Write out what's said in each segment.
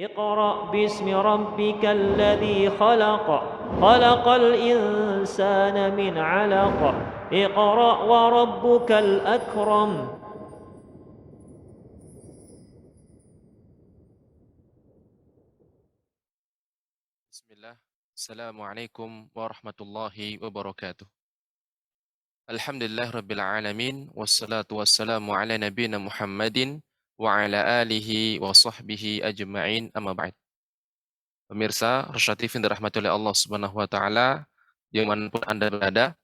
اقرأ باسم ربك الذي خلق خلق الإنسان من علق اقرأ وربك الأكرم. Bismillah. Assalamualaikum warahmatullahi wabarakatuh. Alhamdulillah rabbil alamin wassalatu wassalamu ala nabiyyina Muhammadin wa ala alihi wa sahbihi ajma'in amma ba'd. Pemirsa Rasyad TV yang dirahmati oleh Allah Subhanahu wa taala, dimanapun Anda berada,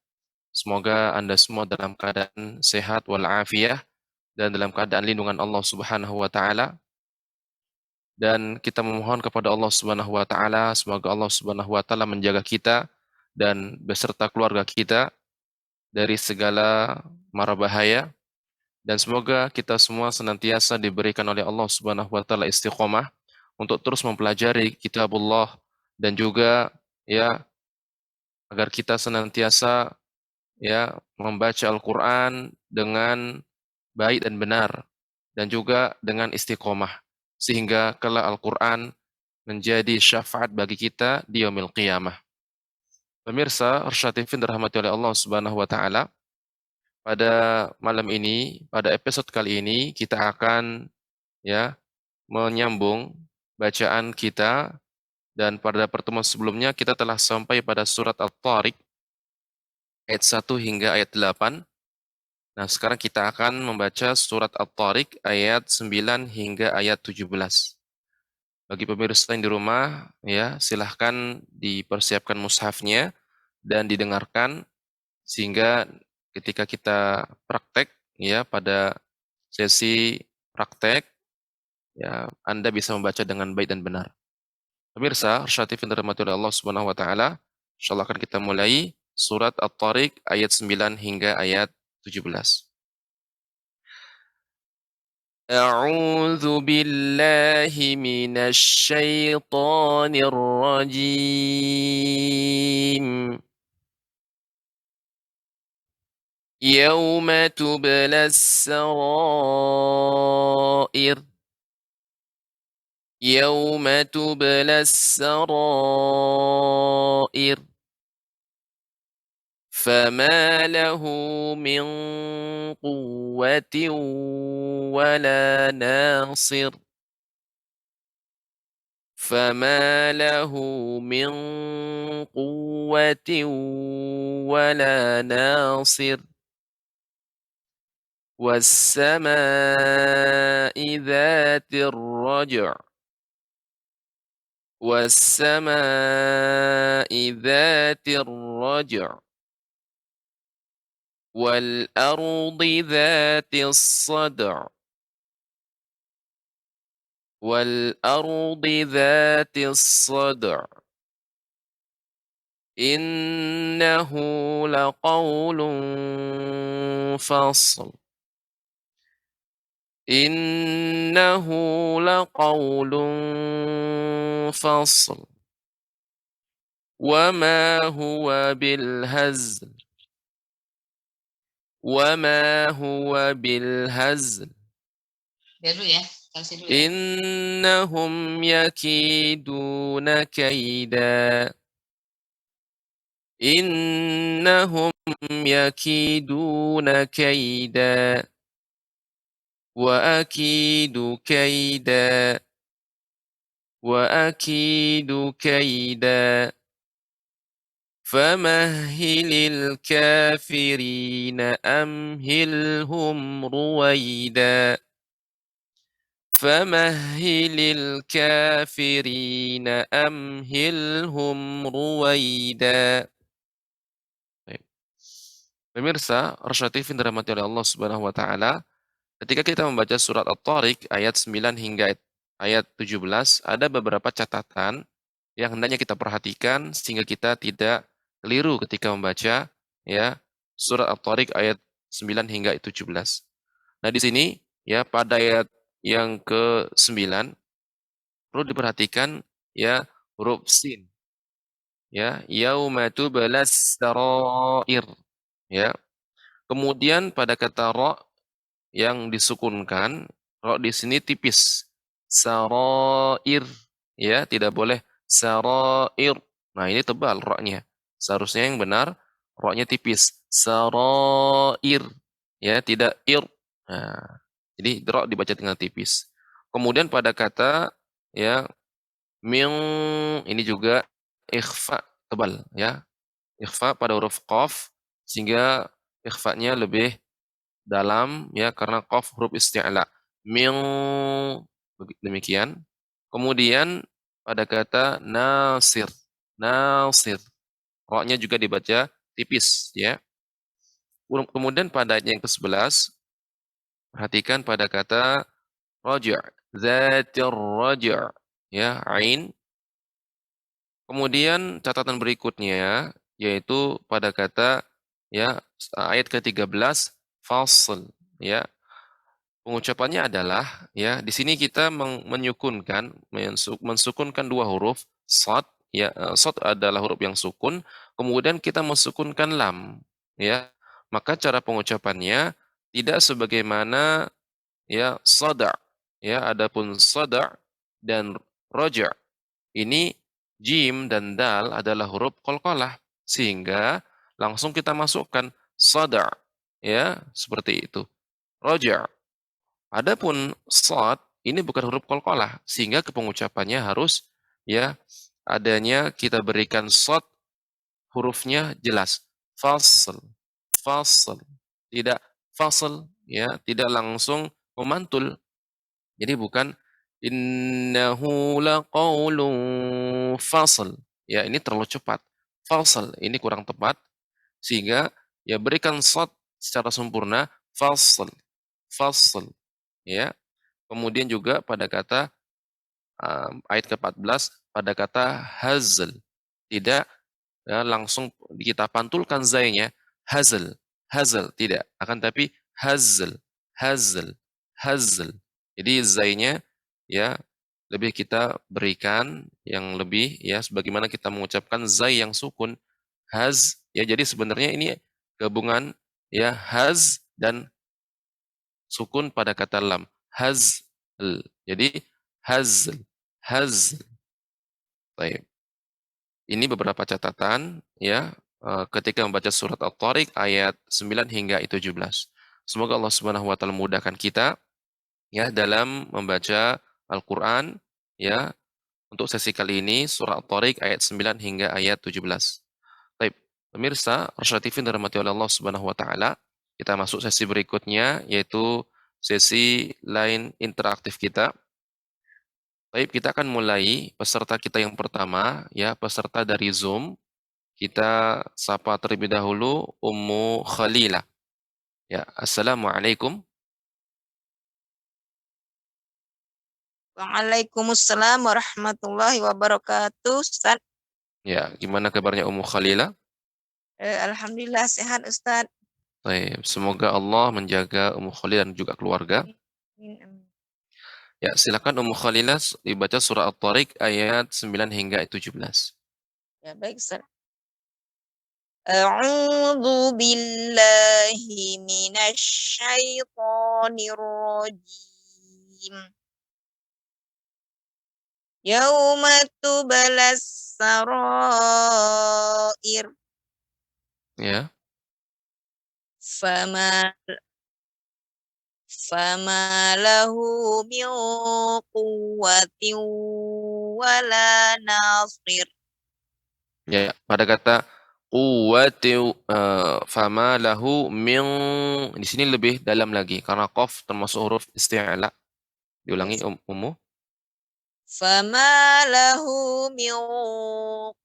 semoga Anda semua dalam keadaan sehat walafiat dan dalam keadaan lindungan Allah Subhanahu wa taala. Dan kita memohon kepada Allah Subhanahu wa taala semoga Allah Subhanahu wa taala menjaga kita dan beserta keluarga kita dari segala mara bahaya, dan semoga kita semua senantiasa diberikan oleh Allah Subhanahu wa taala istiqomah untuk terus mempelajari kitabullah, dan juga ya agar kita senantiasa ya membaca Al-Qur'an dengan baik dan benar, dan juga dengan istiqomah, sehingga kelak Al-Qur'an menjadi syafaat bagi kita di yaumil qiyamah. Pemirsa Rasyad TV dirahmati oleh Allah Subhanahu wa taala, pada malam ini, pada episode kali ini kita akan ya menyambung bacaan kita, dan pada pertemuan sebelumnya kita telah sampai pada surat At-Tariq ayat 1 hingga ayat 8. Nah, sekarang kita akan membaca surat At-Tariq ayat 9 hingga ayat 17. Bagi pemirsa yang di rumah, ya, silahkan dipersiapkan mushafnya dan didengarkan, sehingga ketika kita praktek, ya, pada sesi praktek, ya, Anda bisa membaca dengan baik dan benar. Pemirsa, Rasyad TV yang dirahmati oleh Allah Subhanahu wa taala, insyaallah akan kita mulai surat At-Tariq ayat 9 hingga ayat 17. أعوذ بالله من الشيطان الرجيم. يوم تبلى السرائر. يوم تبلى السرائر. فما له من قوة ولا ناصر. فما له من قوة ولا ناصر. والسماء ذات الرجع. والسماء ذات الرجع. والأرض ذات الصدع. والأرض ذات الصدع. إنه لقول فصل. إنه لقول فصل. وما هو بالهزل. وما هو بالهزل. إنهم يكيدون كيدا. إنهم يكيدون كيدا. وأكيد كيدا. وأكيد كيدا. فمهل الكافرين أمهلهم رويدا. فمهل الكافرين أمهلهم رويدا. Pemirsa, Rasyad TV yang dirahmati oleh Allah Subhanahu wa taala, ketika kita membaca surat At-Tariq ayat 9 hingga ayat 17, ada beberapa catatan yang hendaknya kita perhatikan sehingga kita tidak keliru ketika membaca ya surat At-Tariq ayat 9 hingga ayat 17. Nah, di sini ya pada ayat yang ke-9 perlu diperhatikan ya huruf sin, ya yauma tublas sarair, ya. Kemudian pada kata ra yang disukunkan, ra di sini tipis. Sarair, ya, tidak boleh sarair. Nah, ini tebal ra-nya. Seharusnya yang benar ra-nya tipis. Sarair, ya, tidak ir. Nah, jadi ra dibaca dengan tipis. Kemudian pada kata ya min ini juga ikhfa tebal ya. Ikhfa pada huruf qaf sehingga ikhfanya lebih dalam ya karena qaf huruf isti'la. Min demikian. Kemudian pada kata nasir. Nasir. Ra-nya juga dibaca tipis ya. Kemudian pada ayat yang ke-11 perhatikan pada kata raja'. Zatir raja'. Ya, ain. Kemudian catatan berikutnya yaitu pada kata ya ayat ke-13 fasl ya. Pengucapannya adalah ya di sini kita menyukunkan mensukunkan dua huruf shad ya shad adalah huruf yang sukun kemudian kita mensukunkan lam ya. Maka cara pengucapannya tidak sebagaimana ya sada ya adapun sada dan roja ini jim dan dal adalah huruf qalqalah sehingga langsung kita masukkan sada ya seperti itu. Roja. Adapun shad ini bukan huruf qalqalah sehingga kepengucapannya harus ya adanya kita berikan shad hurufnya jelas. Fasl, fasl. Tidak fasl ya, tidak langsung memantul. Jadi bukan innahu laqaulun fasl. Ya, ini terlalu cepat. Fasl ini kurang tepat sehingga ya berikan shad secara sempurna fasl, fasl ya. Kemudian juga pada kata ayat ke-14 pada kata hazl. Tidak ya, langsung kita pantulkan zainya hazl, hazl tidak, akan tapi hazl, hazl, hazl. Jadi zainya ya lebih kita berikan yang lebih ya sebagaimana kita mengucapkan zai yang sukun haz ya jadi sebenarnya ini gabungan ya haz dan sukun pada kata lam. Hazl. Jadi hazl. Hazl. Baik. Ini beberapa catatan ya ketika membaca surat At-Tariq ayat 9 hingga 17. Semoga Allah Subhanahu wa taala memudahkan kita ya dalam membaca Al-Qur'an ya. Untuk sesi kali ini surah At-Tariq ayat 9 hingga ayat 17. Baik, pemirsa Rasyad TV yang dirahmati oleh Allah Subhanahu wa taala, kita masuk sesi berikutnya yaitu sesi lain interaktif kita. Baik, kita akan mulai peserta kita yang pertama ya, peserta dari Zoom. Kita sapa terlebih dahulu Ummu Khalilah. Ya, Assalamualaikum. Waalaikumsalam warahmatullahi wabarakatuh. Ustaz, Ya, gimana kabarnya Ummu Khalilah? alhamdulillah sehat Ustaz. Baik, semoga Allah menjaga Ummu Khalilah dan juga keluarga. Amin, amin. Ya, silakan Ummu Khalilah dibaca surah At-Tariq ayat 9 hingga 17. Ya baik Ustaz. A'udzu billahi minasy syaithanir rajim. Yauma tubalas sarair Ya. fama fama lahu min quwwatin wala nasir. Ya, pada kata quwwati fama lahu min di sini lebih dalam lagi karena qaf termasuk huruf isti'la. Diulangi Ummu. Fama lahu min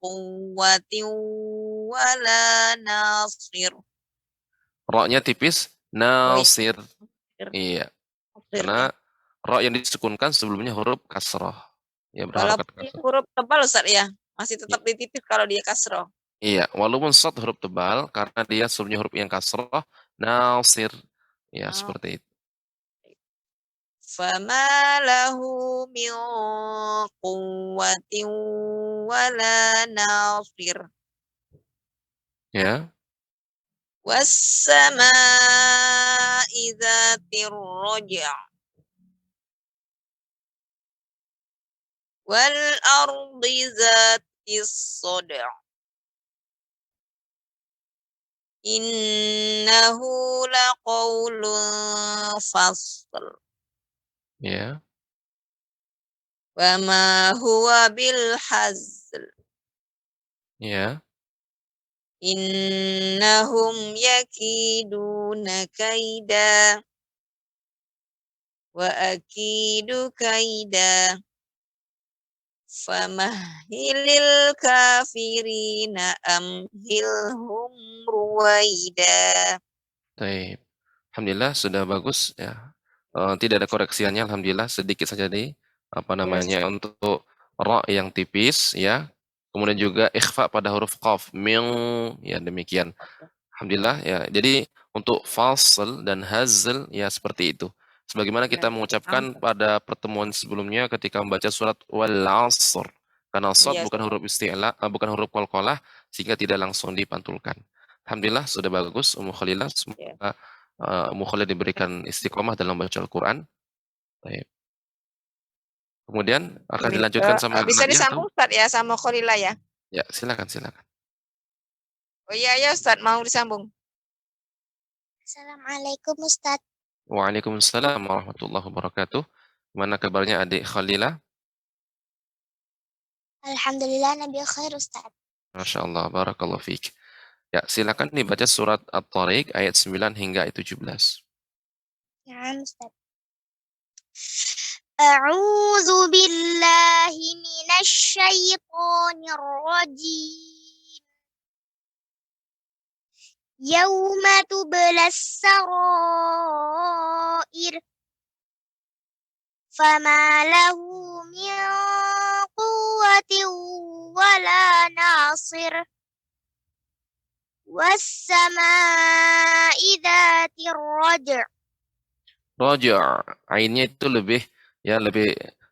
quwwatin wala nasir. Ra-nya tipis, Oh iya, nasir. nasir, Iya, nasir ya. karena ra yang disukunkan sebelumnya huruf kasrah. Ya berharokat Walaupun itu kasrah. huruf tebal Ustaz ya, masih I- tetap ditipis kalau dia kasroh. Iya, walaupun shad huruf tebal karena dia sebelumnya huruf yang kasrah, nasir. Ya, Oh. seperti itu. Fama lahu min quwwatin wala nasir. Ya. Was-samaa'i dzatir raja'. wal ardi zatis sod'a. Innahu laqawlun fasl. Ya. Wa ma huwa bil hazl. Ya. Innahum yakiduna kaida. Wa akidu kaida. Famahilil kafirina amhilhum ruwaida. Baik. Alhamdulillah sudah bagus ya. Tidak ada koreksiannya, alhamdulillah sedikit saja nih apa namanya untuk ra yang tipis ya. Kemudian juga ikhfa pada huruf qaf, ming ya demikian. Alhamdulillah ya. Jadi untuk fasl dan hazl ya seperti itu. Sebagaimana kita mengucapkan pada pertemuan sebelumnya ketika membaca surat wal 'asr. Karena shad Iya, bukan huruf isti'la, bukan huruf qalqalah sehingga tidak langsung dipantulkan. Alhamdulillah sudah bagus Ummu Khalilah. iya. Semoga Ummu Khalilah diberikan istiqomah dalam membaca Al-Qur'an. Baik. Kemudian akan dilanjutkan sama Bisa Nadia atau? disambung Ustaz ya sama Kholila ya? Ya, silakan silakan. Oh iya ya Ustaz, mau disambung. Assalamualaikum Ustaz. Waalaikumsalam warahmatullahi wabarakatuh. Gimana kabarnya Adik Khalilah? Alhamdulillah Nabi khair Ustaz. Masya Allah, barakallahu fiik. Ya, silakan dibaca surat At-Tariq ayat 9 hingga ayat 17. Ya Ustaz. A'udzu billahi minasy syaithanir rajim. Yauma tublas sarair. Fama lahu min quwwatin wala nasir. Was-samaa'i dzatir raj'. Roja, ainnya itu lebih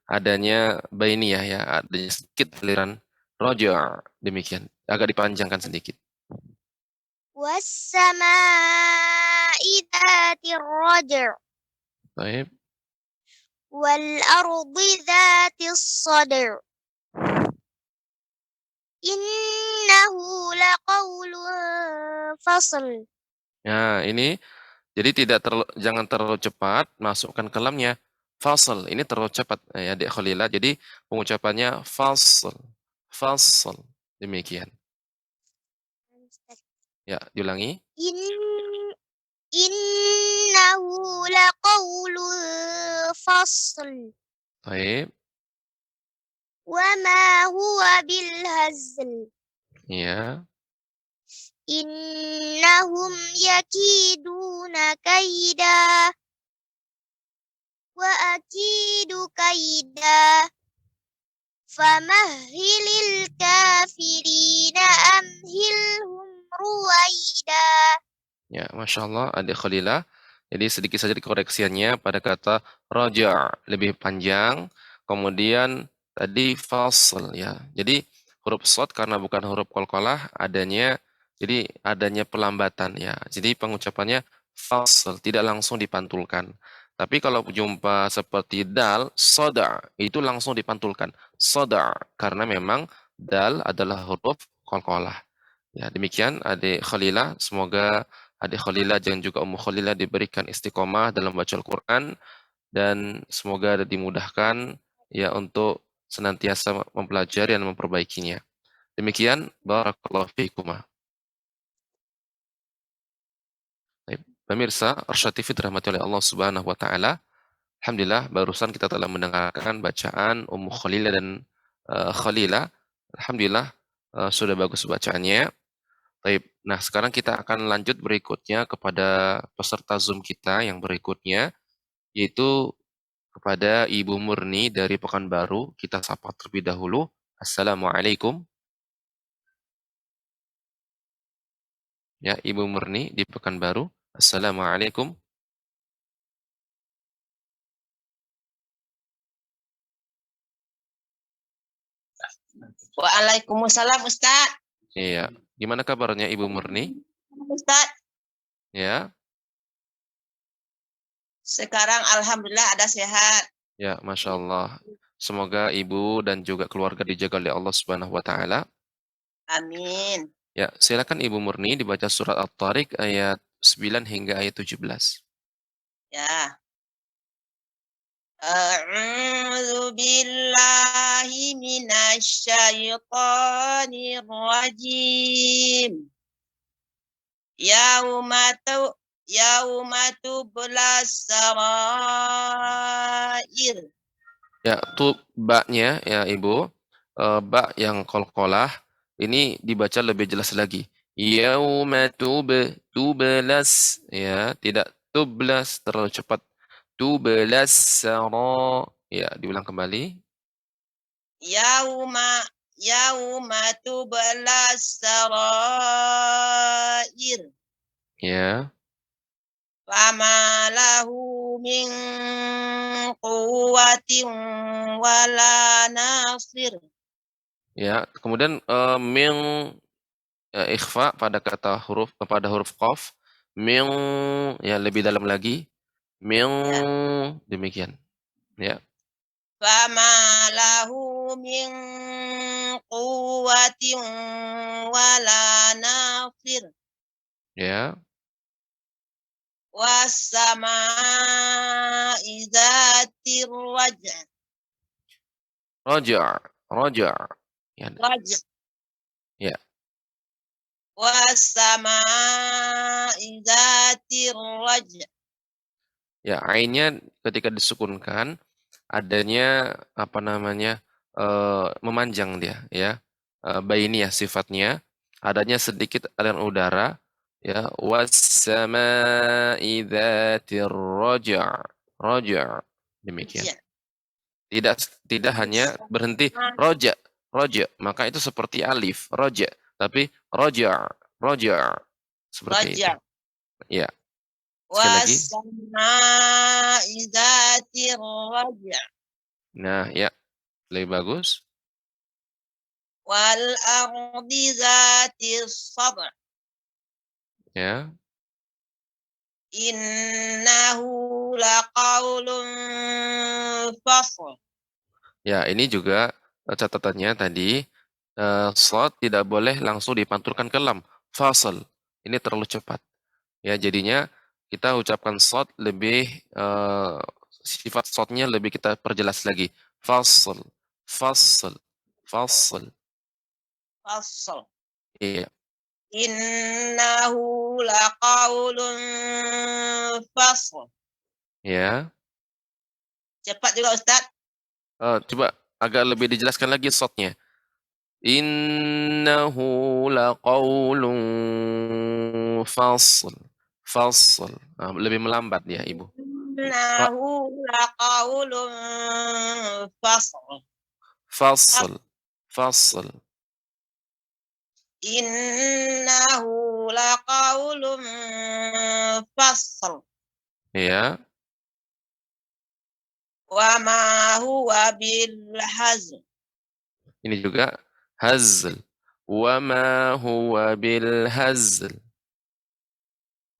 adanya bainiyah ya, adanya sedikit aliran roja, demikian. Agak dipanjangkan sedikit. Was-samaa'i dzatir raj'. Baik. Wal ardi dzatis sadr. Innahu laqawlun fasl. Nah, ini jadi jangan terlalu cepat masukkan ke lamnya. Fasl, ini terlalu cepat ya Adik Khalila. Jadi pengucapannya fasl. Fasl. Demikian. Ya, diulangi. Innahu laqawlun fasl. Baik. Wa ma huwa bil hazl. Ya. Innahum yakiduna kaida. Wa akidu kaida. Famahilil kafirina amhilhum ruwaida. Ya, Masya Allah, Adik Khalila. Jadi sedikit saja koreksiannya pada kata roja, lebih panjang. Kemudian tadi fasl ya. Jadi huruf shad karena bukan huruf qalqalah adanya pelambatan ya. Jadi pengucapannya fasl, tidak langsung dipantulkan. Tapi kalau jumpa seperti dal, soda, itu langsung dipantulkan. Soda, karena memang dal adalah huruf qalqalah. Ya, demikian Adik Khalila. Semoga Adik Khalila dan juga Ummu Khalila diberikan istiqomah dalam baca Al-Quran dan semoga dimudahkan ya untuk senantiasa mempelajari dan memperbaikinya. Demikian, barakallahu fiikumah. Baik, pemirsa, Arsyad TV dirahmati oleh Allah Subhanahu wa taala. Alhamdulillah barusan kita telah mendengarkan bacaan Ummu Khalila dan Khalila. Alhamdulillah sudah bagus bacaannya. Baik, nah sekarang kita akan lanjut berikutnya kepada peserta Zoom kita yang berikutnya, yaitu kepada Ibu Murni dari Pekanbaru. Kita sapa terlebih dahulu. Assalamualaikum. Ya, Ibu Murni di Pekanbaru. Assalamualaikum. Waalaikumsalam Ustaz. Iya, gimana kabarnya Ibu Murni? Ustaz, Ya, sekarang alhamdulillah ada sehat. ya, Masya Allah. Semoga ibu dan juga keluarga dijaga oleh Allah Subhanahu wa taala. Amin. Ya, silakan Ibu Murni dibaca surat At-Tariq ayat 9 hingga ayat 17. Ya. A'udzu billahi minasy syaithanir rajim. Yauma tublas sarair. Ya, baknya ya Ibu, ba yang qalqalah ini dibaca lebih jelas lagi. Yauma tublas ya, tidak tublas terlalu cepat. Tublas ya, diulang kembali. Yauma yauma tublas sarair. Ya. Fama lahu min quwwatin wala nasir. Ya, kemudian ikhfa pada huruf qaf, min ya lebih dalam lagi, min Ya. demikian. Ya. Fama lahu min quwwatin wala nasir. Ya. Wassama'i dzatir raj'a. Raja', raja'. Ya. Raj'a. Ya. Wassama'i dzatir raj'a. Ya, ainnya ketika disukunkan adanya apa namanya? Memanjang dia ya. Bainiyah sifatnya, adanya sedikit aliran udara ya. Was-sama'i dzatir raja'. Raja'. Demikian. Raj'a. Tidak tidak hanya berhenti roja, roja, maka itu seperti alif, roja, tapi roja, roja, seperti itu. Raj'a. Ya, sekali lagi. Wassama'i dzatir raj'a. Nah, ya, lebih bagus. Wal ardi dzatis sad'a. Ya, Innahu laqaulun fasl. ya, ini juga catatannya tadi shad tidak boleh langsung dipantulkan ke lam, fasal. Ini terlalu cepat. Ya, jadinya kita ucapkan shad lebih sifat shadnya lebih kita perjelas lagi. Fasl, fasl, fasl. Fasl. Iya, Innahu laqaulun fasl. ya. Cepat juga Ustaz. Coba agak lebih dijelaskan lagi shadnya. Innahu laqaulun fasl, fasl. Lebih melambat ya, Ibu. Innahu laqaulun fasl. Fasl, fasl. Innahu laqaulun fasl. Ya. Wa ma huwa bil hazl. Ini juga hazl. Wa ma huwa bil hazl.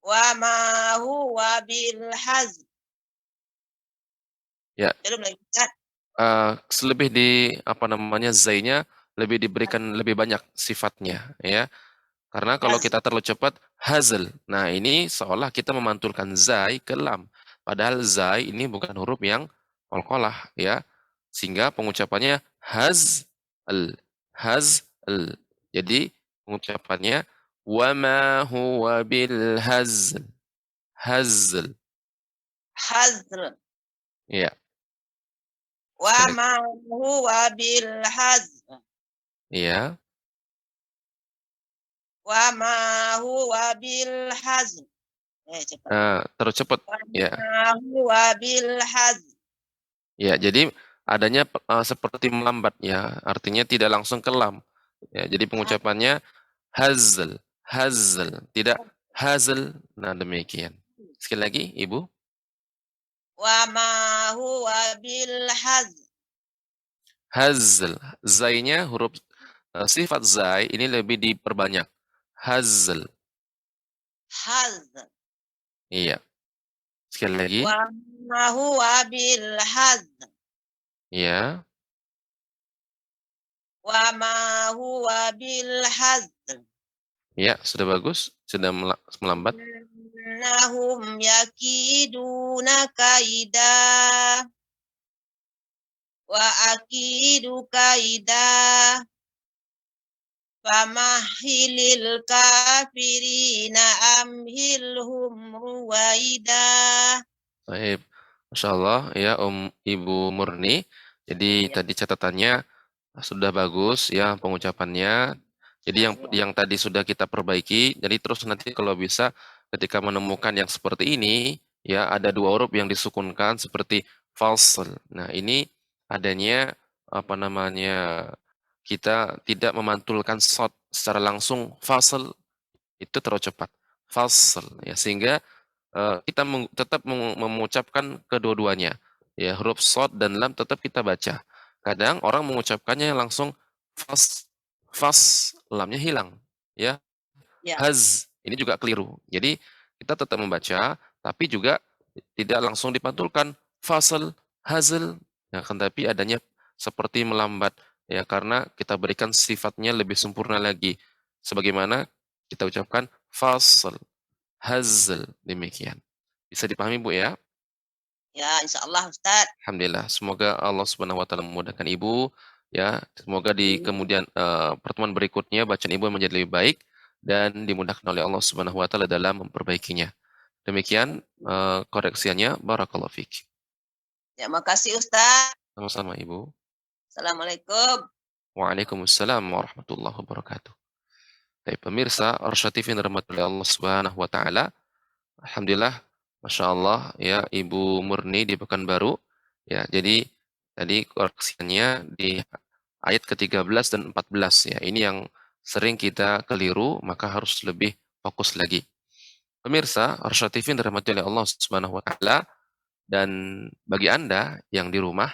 Wa ma huwa bil hazl. Ya, Belum lagi Ustaz. selebih di apa namanya zainya lebih diberikan lebih banyak sifatnya ya. Karena kalau Hazl. kita terlalu cepat hazl. Nah, ini seolah kita memantulkan zai ke lam. Padahal zai ini bukan huruf yang qalqalah ya. Sehingga pengucapannya hazl, hazl. Jadi pengucapannya wa ma huwa bil hazl. Hazl. Hazl. Ya, Wa sekali lagi. ma huwa bil hazl. Ya. Wa ma huwa bil hazl. Cepat. Terus cepat. Wa Ya. ma huwa bil hazl. Ya, jadi adanya seperti melambat ya, artinya tidak langsung ke lam. Ya, jadi pengucapannya hazl, hazl, tidak hazl. Nah, demikian. Sekali lagi, Ibu. Wa ma huwa bil hazl. Hazl. Zainya huruf sifat zai ini lebih diperbanyak. Hazl. Hazl. Iya. Sekali lagi. Wa ma huwa bil hazl. Iya. wa ma huwa bil hazl. Ya, sudah bagus. Sudah melambat. Innahum yakiduna kaida wa akidu kaida famahilil kafirina amhilhum ruwaida. Baik. Masya Allah ya Ibu Murni. Jadi Ya, tadi catatannya sudah bagus ya pengucapannya. Jadi yang tadi sudah kita perbaiki. Jadi terus nanti kalau bisa ketika menemukan yang seperti ini ya ada dua huruf yang disukunkan seperti fasl. Nah, ini adanya apa namanya kita tidak memantulkan shot secara langsung fasl itu terlalu cepat. Fasl ya sehingga kita tetap mengucapkan kedua-duanya. Ya, huruf shad dan lam tetap kita baca. Kadang orang mengucapkannya langsung fas, fas, lamnya hilang. Ya, ya, haz, ini juga keliru. Jadi, kita tetap membaca, tapi juga tidak langsung dipantulkan. Fasal, hazal, ya, kan tapi adanya seperti melambat. Ya, karena kita berikan sifatnya lebih sempurna lagi. Sebagaimana kita ucapkan fasal, hazal, demikian. Bisa dipahami Bu ya? ya, insya Allah Ustaz. Alhamdulillah. Semoga Allah Subhanahu wa taala memudahkan Ibu ya. Semoga di kemudian pertemuan berikutnya bacaan Ibu menjadi lebih baik dan dimudahkan oleh Allah Subhanahu wa taala dalam memperbaikinya. Demikian koreksiannya. Barakallahu fiik. Ya, makasih Ustaz. Sama-sama Ibu. Assalamualaikum. Waalaikumsalam warahmatullahi wabarakatuh. Baik pemirsa, Arsyad TV yang dirahmati oleh Allah Subhanahu wa taala. Alhamdulillah, Masya Allah, ya Ibu Murni di Pekanbaru. Ya, jadi tadi koreksinya di ayat ke-13 dan 14 ya. Ini yang sering kita keliru, maka harus lebih fokus lagi. Pemirsa, Arsyad TV yang dirahmati oleh Allah Subhanahu wa taala dan bagi Anda yang di rumah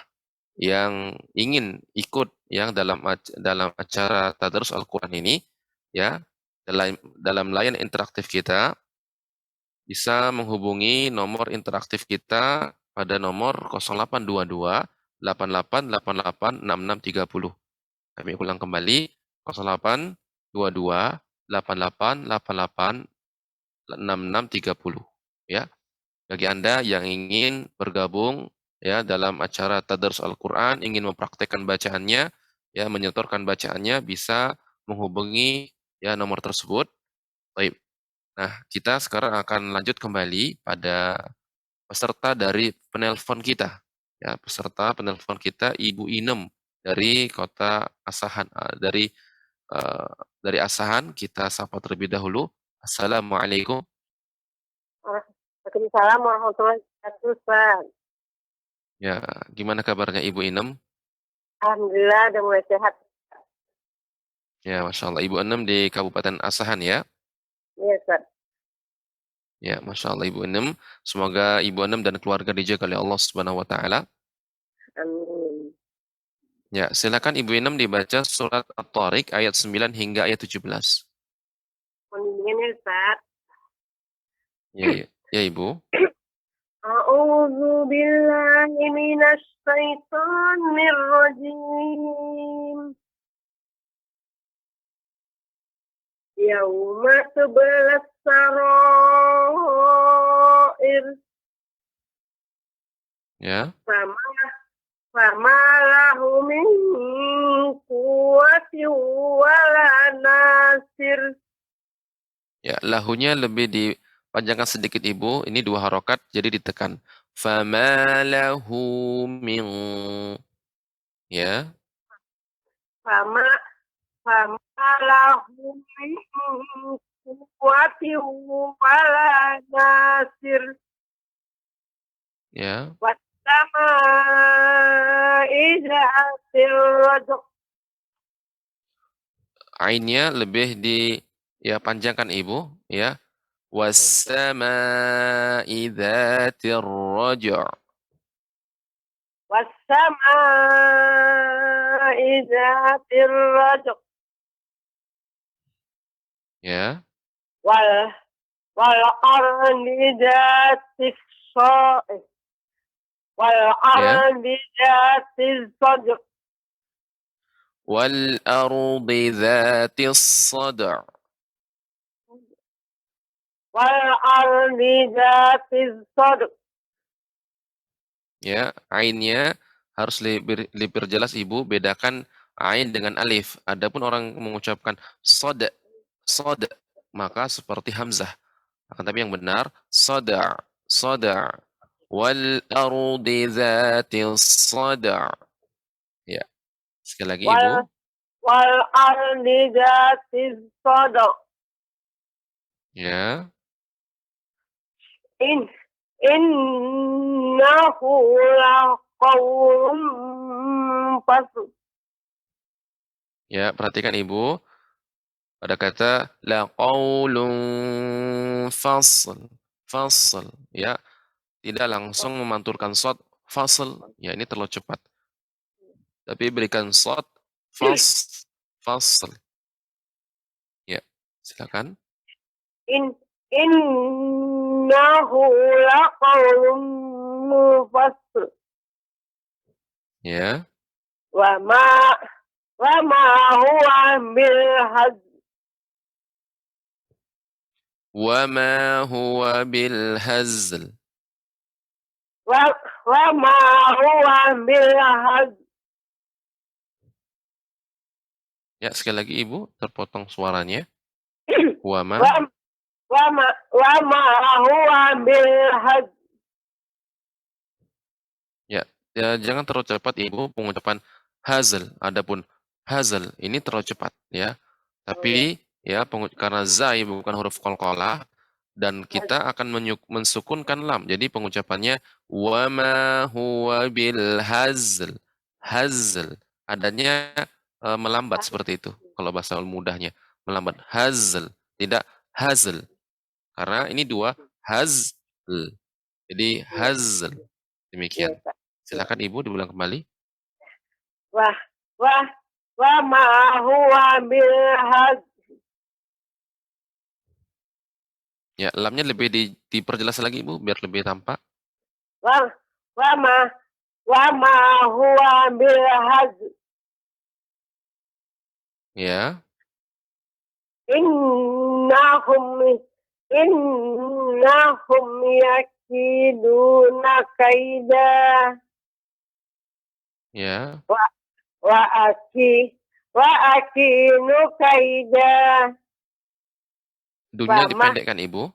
yang ingin ikut yang dalam acara Tadarus Al-Qur'an ini ya, dalam layanan interaktif kita bisa menghubungi nomor interaktif kita pada nomor 0822 88886630. Kami ulang kembali 0822 88886630 ya. Bagi Anda yang ingin bergabung ya dalam acara Tadarus Al-Qur'an, ingin mempraktekkan bacaannya ya, menyetorkan bacaannya bisa menghubungi ya nomor tersebut. Baik. Nah, kita sekarang akan lanjut kembali pada peserta dari penelpon kita. Ya, peserta penelpon kita Ibu Inem dari Kota Asahan. Dari Asahan kita sapa terlebih dahulu. Assalamualaikum. Waalaikumsalam warahmatullahi wabarakatuh, Ustaz. Ya, gimana kabarnya Ibu Inem? Alhamdulillah udah mulai sehat. Ya, Masya Allah. Ibu Inem di Kabupaten Asahan ya. Iya, Ustaz. Ya, Masya Allah Ibu Inem. Semoga Ibu Inem dan keluarga dijaga oleh Allah Subhanahu wa taala. Amin. Ya, silakan Ibu Inem dibaca surat At-Tariq ayat 9 hingga ayat 17. Pembimbingannya, Ustaz. Ya, Ibu. A'udzu billahi minasy syaithanir rajim. Yauma tublas sarair. Ya. Fama lahu min quwwatin wala nasir. Ya, lahunya lebih dipanjangkan sedikit Ibu. Ini 2 harokat jadi ditekan. Fama lahu min ya. Fama lahu min quwwatin wala nasir. Ya. Wassama'i dzaatir rajq. Ainnya lebih panjangkan Ibu ya. Wassama'i dzatir raj'. Wassama'i dzaatir rajq. Ya. Wal ardi dzatis sha'i. Wal ardi dzatis sadq. wal ardi dzatis sad'a. wal ardi dzatis sadq. Ya, ainnya harus lebih jelas Ibu, bedakan ain dengan alif. Adapun orang mengucapkan sod, maka seperti hamzah. Akan tapi yang benar sada, sada. Wal ardi dzatis sada. Ya, sekali lagi Ibu. Wal ardi dzatis sadq. Ya. Innahu laqawlun fasl. Ya, perhatikan Ibu. Pada kata la qaulun fasl. Fasl, ya. Tidak langsung memanturkan shad fasl. Ya, ini terlalu cepat. Tapi berikan shad fasl. Ya, silakan. Innahu laqawlun fasl. Ya. Wa ma huwa bil hazl. Wa ma huwa bil hazl. Wa ma huwa bil hazl. Ya, sekali lagi Ibu, terpotong suaranya. Wa ma Wa ma huwa bil hazl. Ya, jangan terlalu cepat Ibu pengucapan hazl. Adapun hazl ini terlalu cepat ya. Tapi ya karena zai bukan huruf qalqalah dan kita akan mensukunkan lam. Jadi pengucapannya wa ma huwa bil hazl. Hazl adanya melambat seperti itu. Kalau bahasa mudahnya melambat hazl, tidak hazl. Karena ini dua hazl. Jadi hazl. Demikian. Silakan Ibu diulang kembali. Wa ma huwa bil hazl. Ya, lamnya lebih diperjelas lagi Ibu biar lebih tampak. Wa ma huwa bil hazl. Ya. Innahum yakiduna kaida. Ya. Wa akinu kaida. Dunya dipendekkan Ibu.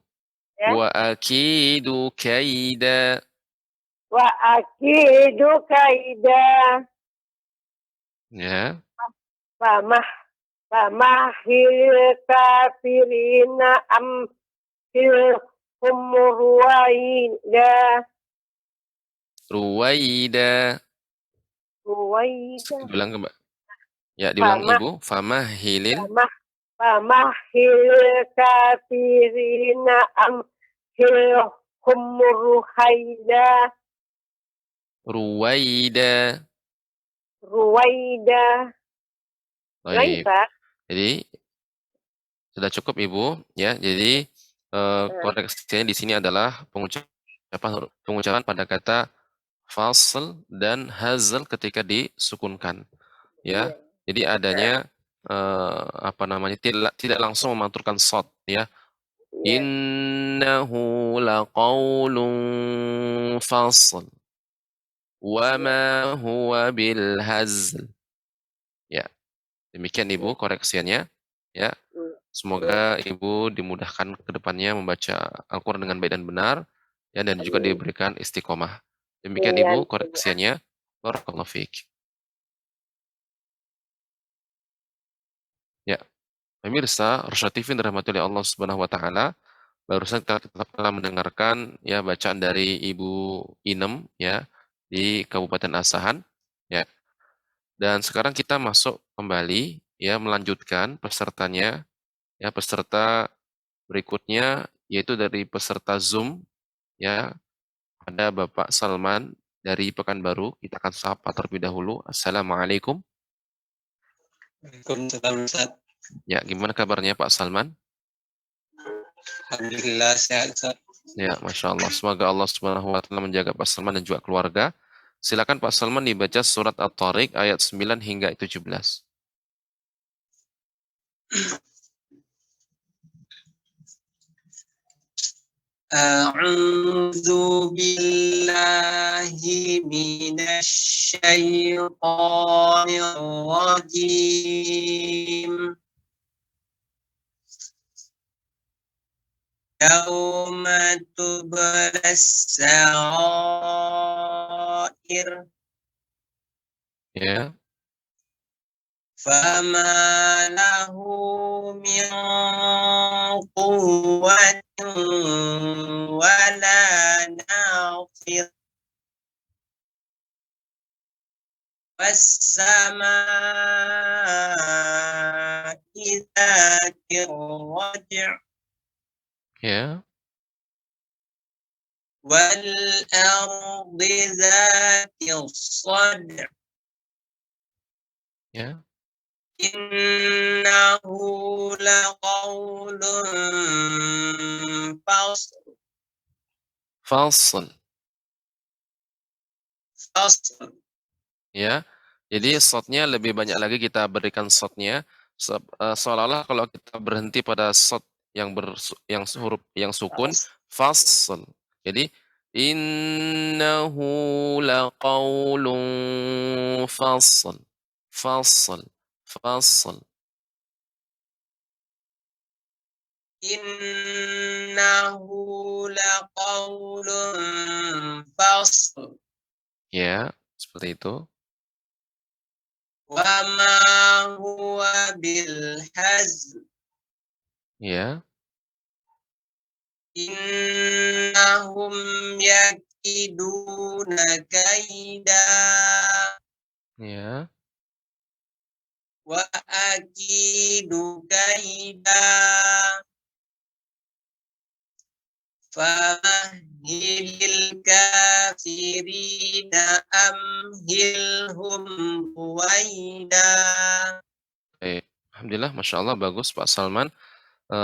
Ya. Wa akidu kaida. Wa akidu kaida. Ya. Famahil kafirina amhilhum ruwaida. Ruwaida. Diulang kembali. Ya, diulang Ibu. Famahil kafirina amhilhum ruwaida. Ruwaida. Baik. Jadi sudah cukup Ibu ya. Jadi koreksinya di sini adalah pengucapan pada kata fasl dan hazl ketika disukunkan ya. Jadi adanya tidak langsung memanturkan shad ya. Innahu laqaulun fasl wa ma huwa bil hazl. Ya. Demikian Ibu koreksiannya ya. Semoga Ibu dimudahkan ke depannya membaca Al-Qur'an dengan baik dan benar ya, dan juga diberikan istiqomah. Demikian Ibu koreksiannya. Barakallahu fiik. Ya. Pemirsa Rosyad TV dirahmati oleh Allah Subhanahu wa taala, barusan kita telah mendengarkan ya bacaan dari Ibu Inem ya di Kabupaten Asahan ya. Dan sekarang kita masuk kembali ya melanjutkan pesertanya ya, peserta berikutnya yaitu dari peserta Zoom ya, ada Bapak Salman dari Pekanbaru. Kita akan sapa terlebih dahulu. Assalamualaikum. Waalaikumsalam Ustaz. Ya, gimana kabarnya Pak Salman? Alhamdulillah sehat Ustaz. Ya, Masya Allah. Semoga Allah Subhanahu wa taala menjaga Pak Salman dan juga keluarga. Silakan Pak Salman dibaca surat At-Tariq ayat 9 hingga 17. A'udzu billahi minasy syaithanir rajim. Yauma tublas sarair. Ya. Fama lahu min quwwatin wala nasir. Was-samaa'i dzatir raj'. Ya. Wal ardi dzatir sadr. Ya. Innahu laqawlun fasl. Fasl. Fasl. Ya. Jadi shotnya lebih banyak lagi kita berikan shotnya seolah-olah kalau kita berhenti pada shot yang huruf yang sukun fasl. Jadi innahu laqawlun fasl. Fasl. Fasl. Innahu laqawlun fasl. Ya, seperti itu. Wa ma huwa bil hazl. Ya. Innahum yakiduna kaida. Ya. Wa akidu kaida. Famahilil kafirina amhilhum ruwaida. Alhamdulillah, Masya Allah, bagus Pak Salman.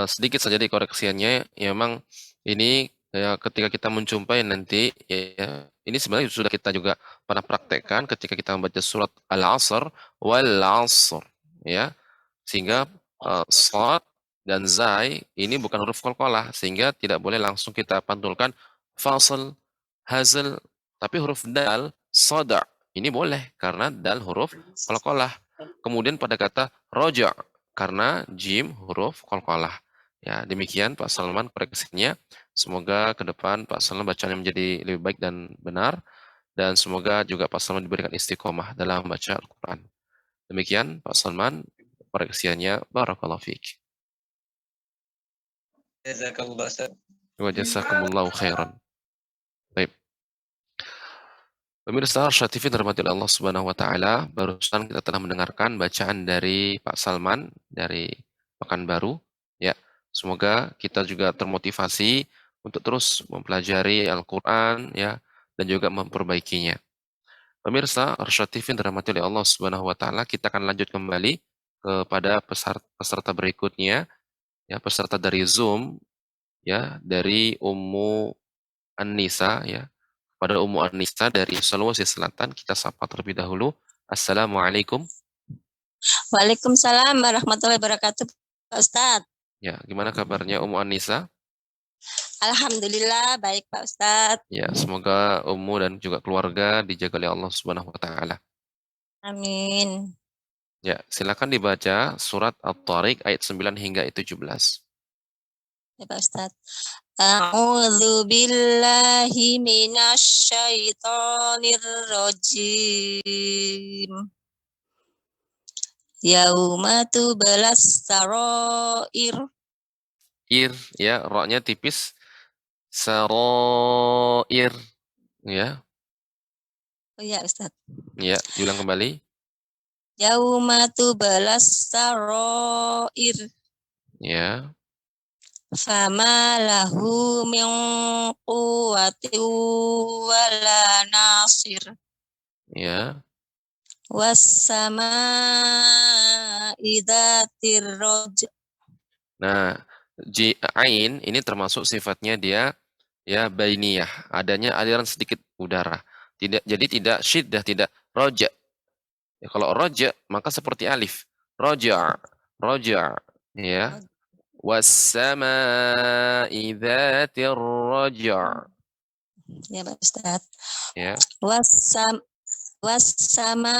Sedikit saja dikoreksiannya, ya memang ini ya, ketika kita menjumpai nanti, ya, ini sebenarnya sudah kita juga pernah praktekkan ketika kita membaca surat Al-Asr, wal Asr, ya, sehingga Shad dan Zai ini bukan huruf qalqalah, sehingga tidak boleh langsung kita pantulkan fasl, hazl, tapi huruf dal, sada, ini boleh karena dal huruf qalqalah. Kemudian pada kata roja, karena jim huruf qalqalah. Ya, demikian Pak Salman koreksinya. Semoga ke depan Pak Salman bacanya menjadi lebih baik dan benar, dan semoga juga Pak Salman diberikan istiqomah dalam membaca Al-Quran. Demikian Pak Salman koreksiannya. Barakallahu fiik. Jazakallah Ustaz. Wa jazakumullahu khairan. Baik. Pemirsa Arsyad TV dirahmati oleh Allah Subhanahu wa taala, barusan kita telah mendengarkan bacaan dari Pak Salman dari Pekanbaru. Ya, semoga kita juga termotivasi untuk terus mempelajari Al-Qur'an, ya, dan juga memperbaikinya. Pemirsa Arsyad TV dirahmati oleh Allah Subhanahu wa taala, kita akan lanjut kembali kepada peserta berikutnya, ya, peserta dari Zoom, ya, dari Ummu An-Nisa, ya. Pada Ummu An-Nisa dari Sulawesi Selatan, kita sapa terlebih dahulu. Assalamualaikum. Waalaikumsalam warahmatullahi wabarakatuh, Pak Ustadz. Ya, gimana kabarnya Ummu An-Nisa? Alhamdulillah baik Pak Ustadz. Ya, semoga Ummu dan juga keluarga dijaga oleh Allah Subhanahu wa taala. Amin. Ya, silakan dibaca surat At-Tariq ayat 9 hingga 17. Ya Pak Ustadz. A'udzu billahi minasy syaithanir rajim. Yauma tublas sarair. Ir, ya, ra-nya tipis. Sarair, ya. Oh ya Ustadz. Ya, diulang kembali. Yauma tublas sarair. Ya. Fama lahu min quwwati wala nasir. Ya. Was-samaa'i dzatir raj'. Nah, ain ini termasuk sifatnya dia, ya, bainiyah, adanya aliran sedikit udara. Jadi tidak syiddah, tidak roja. Ya, kalau roja maka seperti alif. Roja, roja. Ya. Was-sama'i dzatir raja'. Ya Pak Ustadz. Ya. Wassam wassama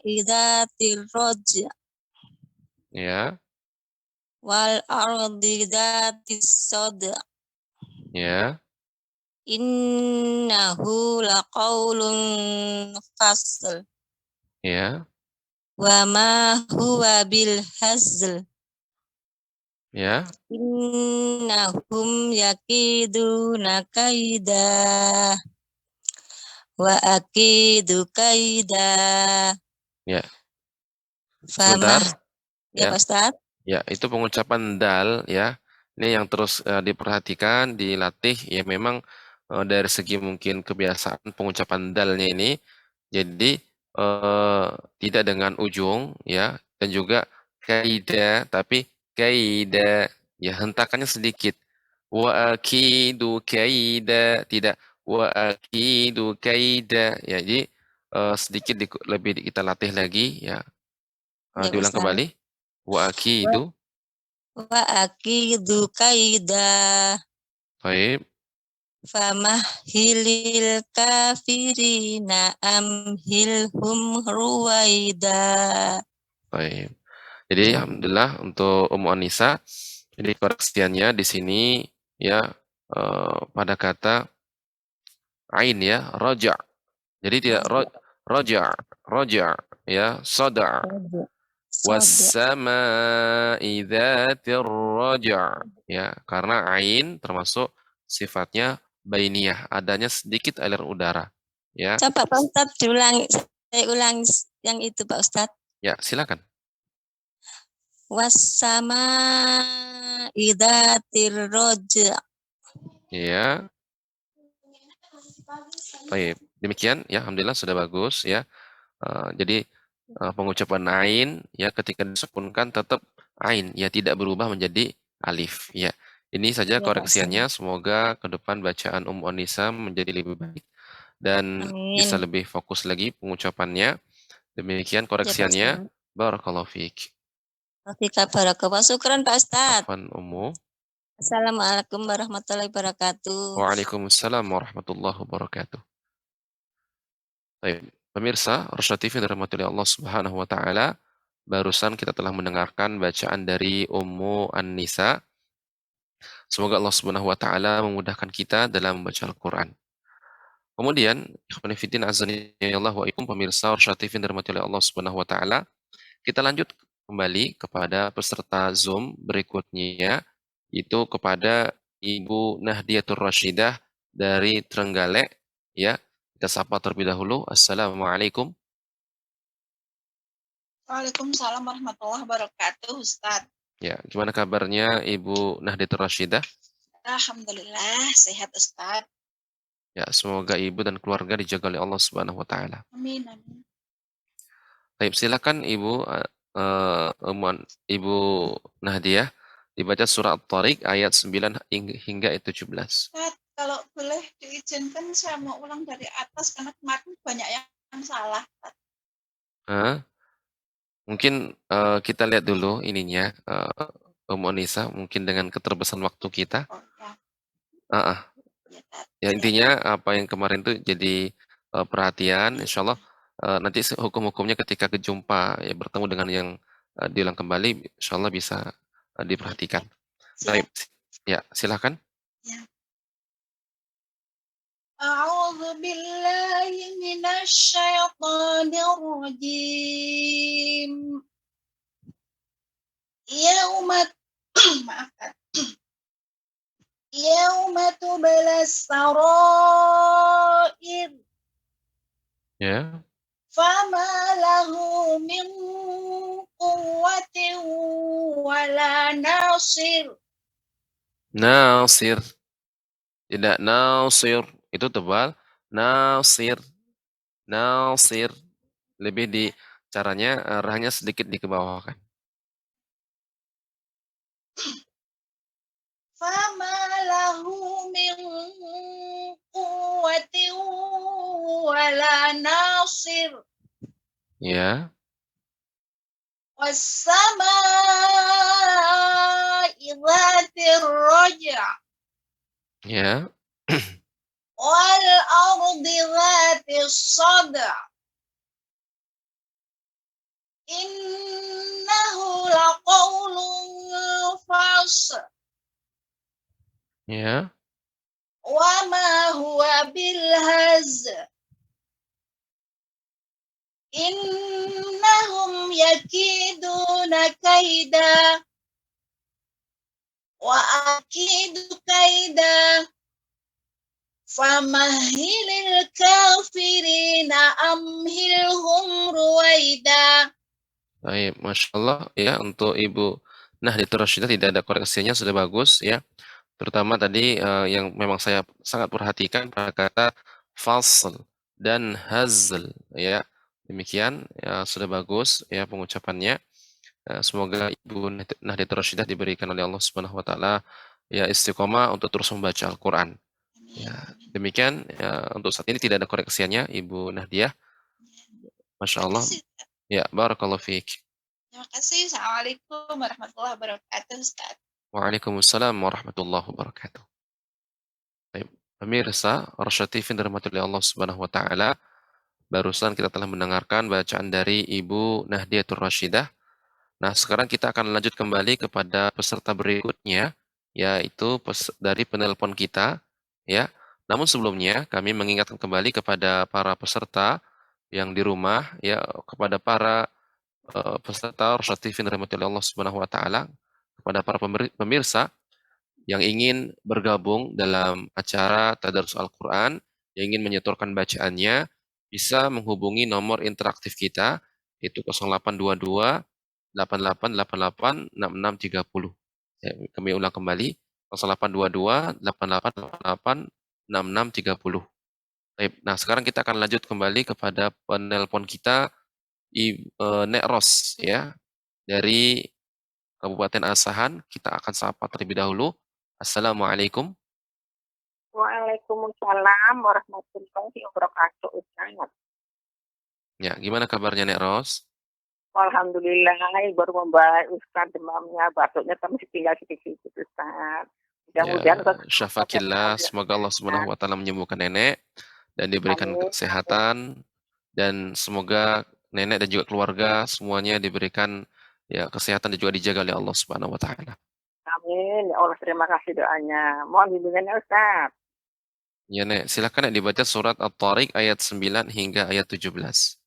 idzatir roja Ya. wal ardi dzatis soda Ya. innahu laqaulun fasl Ya. wa ma huwa bil hazl Ya. innahum yakiduna kaida wa akidu kaida Ya. famah. Sebentar. Ya Ya. Pak Ustadz. Ya, itu pengucapan dal ya. Ini yang terus diperhatikan, dilatih ya memang dari segi mungkin kebiasaan pengucapan dalnya ini jadi tidak dengan ujung ya dan juga kaida tapi kaida ya hentakannya sedikit. Wa akidu kaida tidak wa akidu kaida ya. Jadi sedikit lebih kita latih lagi ya. Ya Pak Diulang Ustadz. kembali. Wa akidu. Wa akidu kaida Baik. famahhilil kafirina amhilhum ruwaida. Baik. Jadi alhamdulillah untuk Ummu Anisa, jadi koreksiannya di sini ya pada kata ain ya, roja. Jadi tidak roja, roja ya, soda. Soda. Wassama'i dzatir raja. Ya, karena ain termasuk sifatnya bainiyah, adanya sedikit aliran udara. Ya. Coba Pak Ustadz diulangi, saya ulangi yang itu Pak Ustadz. Ya, silakan. Wassama idzatir roja. Ya. Baik. Demikian ya, alhamdulillah sudah bagus ya. Jadi pengucapan ain ya ketika disukunkan tetap ain ya tidak berubah menjadi alif ya. Ini saja Ya Pak koreksiannya. Ustadz. Semoga ke depan bacaan Anisa menjadi lebih baik dan bisa Amin. lebih fokus lagi pengucapannya. Demikian Ya Pak koreksiannya. Ustadz. Barakallahu fiik. Wafika barakallahu. Syukran Pak Ustadz. Afwan Ummu. Assalamualaikum warahmatullahi wabarakatuh. Waalaikumsalam warahmatullahi wabarakatuh. Baik, pemirsa Rosyad TV dirahmati oleh Allah Subhanahu wa taala. Barusan kita telah mendengarkan bacaan dari Ummu An-Nisa. Semoga Allah Subhanahu wa taala memudahkan kita dalam membaca Al-Qur'an. Kemudian, ikhwan fillah azani Allah wa ikum pemirsa Rosyad TV dirahmati oleh Allah Subhanahu wa taala. Kita lanjut kembali kepada peserta Zoom berikutnya, itu kepada Ibu Nahdiyatur Rasyidah dari Trenggalek. Ya, kita sapa terlebih dahulu. Assalamualaikum. Waalaikumsalam warahmatullahi wabarakatuh, Ustadz. Ya, gimana kabarnya Ibu Nahdiyatur Rasyidah? Alhamdulillah, sehat Ustadz. Ya, semoga ibu dan keluarga dijaga oleh Allah Subhanahu wa taala. Amin, amin. Baik, silakan Ibu Ibu Nahdiyah dibaca surah At-Tariq ayat 9 hingga 17. Ustadz, kalau boleh diizinkan saya mau ulang dari atas karena kemarin banyak yang salah. Mungkin kita lihat dulu ininya Ummu Nisa mungkin dengan keterbatasan waktu kita. Oh, ya. Ya intinya apa yang kemarin tuh jadi perhatian, insyaallah nanti hukum-hukumnya ketika kejumpa ya bertemu dengan yang diulang kembali, insyaallah bisa diperhatikan. Baik, ya silakan. Ya. A'udzu billahi minasy syaithanir rajim. Maafkan. Yauma tubalas sarair. Ya. Fama lahu min quwwatin wala nasir. Nasir. Tidak nasir, itu tebal. Nasir. Nasir. Lebih di caranya rahnya sedikit dikebawahkan. Fama lahu min quwwatin wala nasir. Ya. Wassama'i dzatir raja' Ya. wal ardi dzatis sada' innahu laqawlun fasl Ya. wa ma huwa bil hazl innahum yakiduna kaida wa akidu kaida famahilil kafirina amhilhum ruwaida. Baik, Masya Allah ya, untuk Ibu Nahdiatul Rasyidah tidak ada koreksinya, sudah bagus ya. Terutama tadi yang memang saya sangat perhatikan pada kata fasl dan hazl ya. Demikian ya, sudah bagus ya pengucapannya. Semoga Ibu Nahdiatul Rasyidah diberikan oleh Allah Subhanahu wa taala ya istiqomah untuk terus membaca Al-Qur'an. Ya, demikian ya, untuk saat ini tidak ada koreksiannya Ibu Nahdiah. Masya Terima Allah. kasih. Ya, barakallahu fiik. Terima kasih. Assalamualaikum warahmatullahi wabarakatuh, Ustaz. Waalaikumsalam warahmatullahi wabarakatuh. Baik, pemirsa Rasya TV yang dirahmati oleh Allah Subhanahu wa taala, barusan kita telah mendengarkan bacaan dari Ibu Nahdiatul Rasyidah. Nah, sekarang kita akan lanjut kembali kepada peserta berikutnya, yaitu dari penelpon kita, ya. Namun sebelumnya kami mengingatkan kembali kepada para peserta yang di rumah, ya, kepada para peserta Rasya TV yang dirahmati oleh Allah Subhanahu wa taala, kepada para pemirsa yang ingin bergabung dalam acara Tadarus Al-Quran, yang ingin menyetorkan bacaannya, bisa menghubungi nomor interaktif kita, yaitu 0822 8888 6630. Ya, kami ulang kembali, 0822 8888 6630. Baik, nah sekarang kita akan lanjut kembali kepada penelpon kita, Nek Ros, ya, dari Kabupaten Asahan. Kita akan sapa terlebih dahulu. Assalamualaikum. Waalaikumsalam warahmatullahi wabarakatuh, Ustaz. Ya, gimana kabarnya Nek Ros? Alhamdulillah, baru membaik Ustaz, demamnya, batuknya masih tinggal sedikit, Ustaz. Mudah-mudahan Ya, syafakillah. Semoga Allah Subhanahu wa taala menyembuhkan Nenek dan diberikan Amin. kesehatan, dan semoga Nenek dan juga keluarga semuanya diberikan ya kesehatan dan juga dijaga oleh Allah Subhanahu wa taala. Amin. Ya Allah, terima kasih doanya. Mohon bimbingannya, Ustaz. Ya, Nek, silakan Nek dibaca surat At-Tariq ayat 9 hingga ayat 17.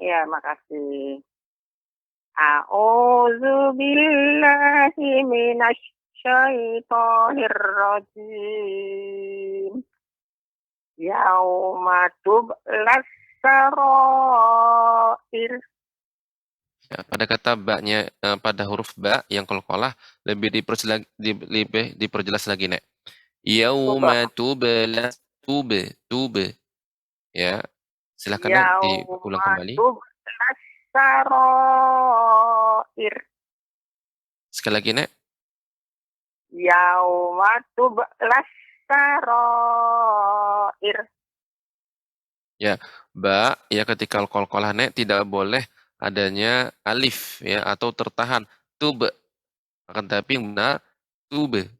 Ya, makasih. A'udzu billahi minasy syaithanir rajim. Yauma tublas sarair. Ya, pada kata ba-nya, pada huruf ba yang qalqalah lebih diperjelas lagi, Nek. Yauma tublas tube. Ya. Silakan Nek diulang Yauma kembali. tublas sarair. Sekali lagi, Nek. Yauma tublas sarair. Ya, ba ya ketika qalqalah Nek tidak boleh adanya alif ya atau tertahan tube. Akan tapi yang benar tube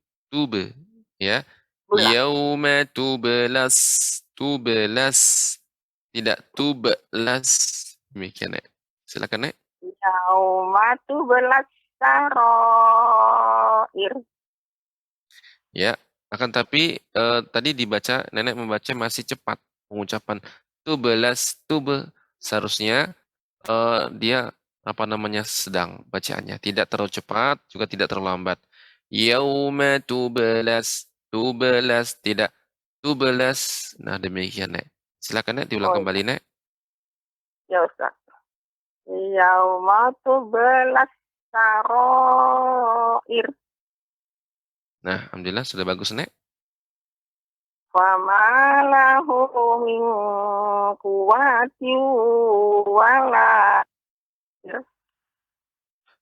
ya. Yauma tublas tidak tublas. Demikian Nek. Silakan Nek. Yauma tublas sarair. Ya, akan tapi tadi dibaca, Nenek membaca masih cepat pengucapan tube, seharusnya dia apa namanya sedang bacaannya, tidak terlalu cepat juga tidak terlalu lambat. Yauma tublas tidak tublas. Nah, demikian Nek. Silakan Nek diulang kembali Nek. Ya Ustaz. Yauma tublas sarair. Nah, alhamdulillah sudah bagus Nek. Fama lahu min quwwati wala.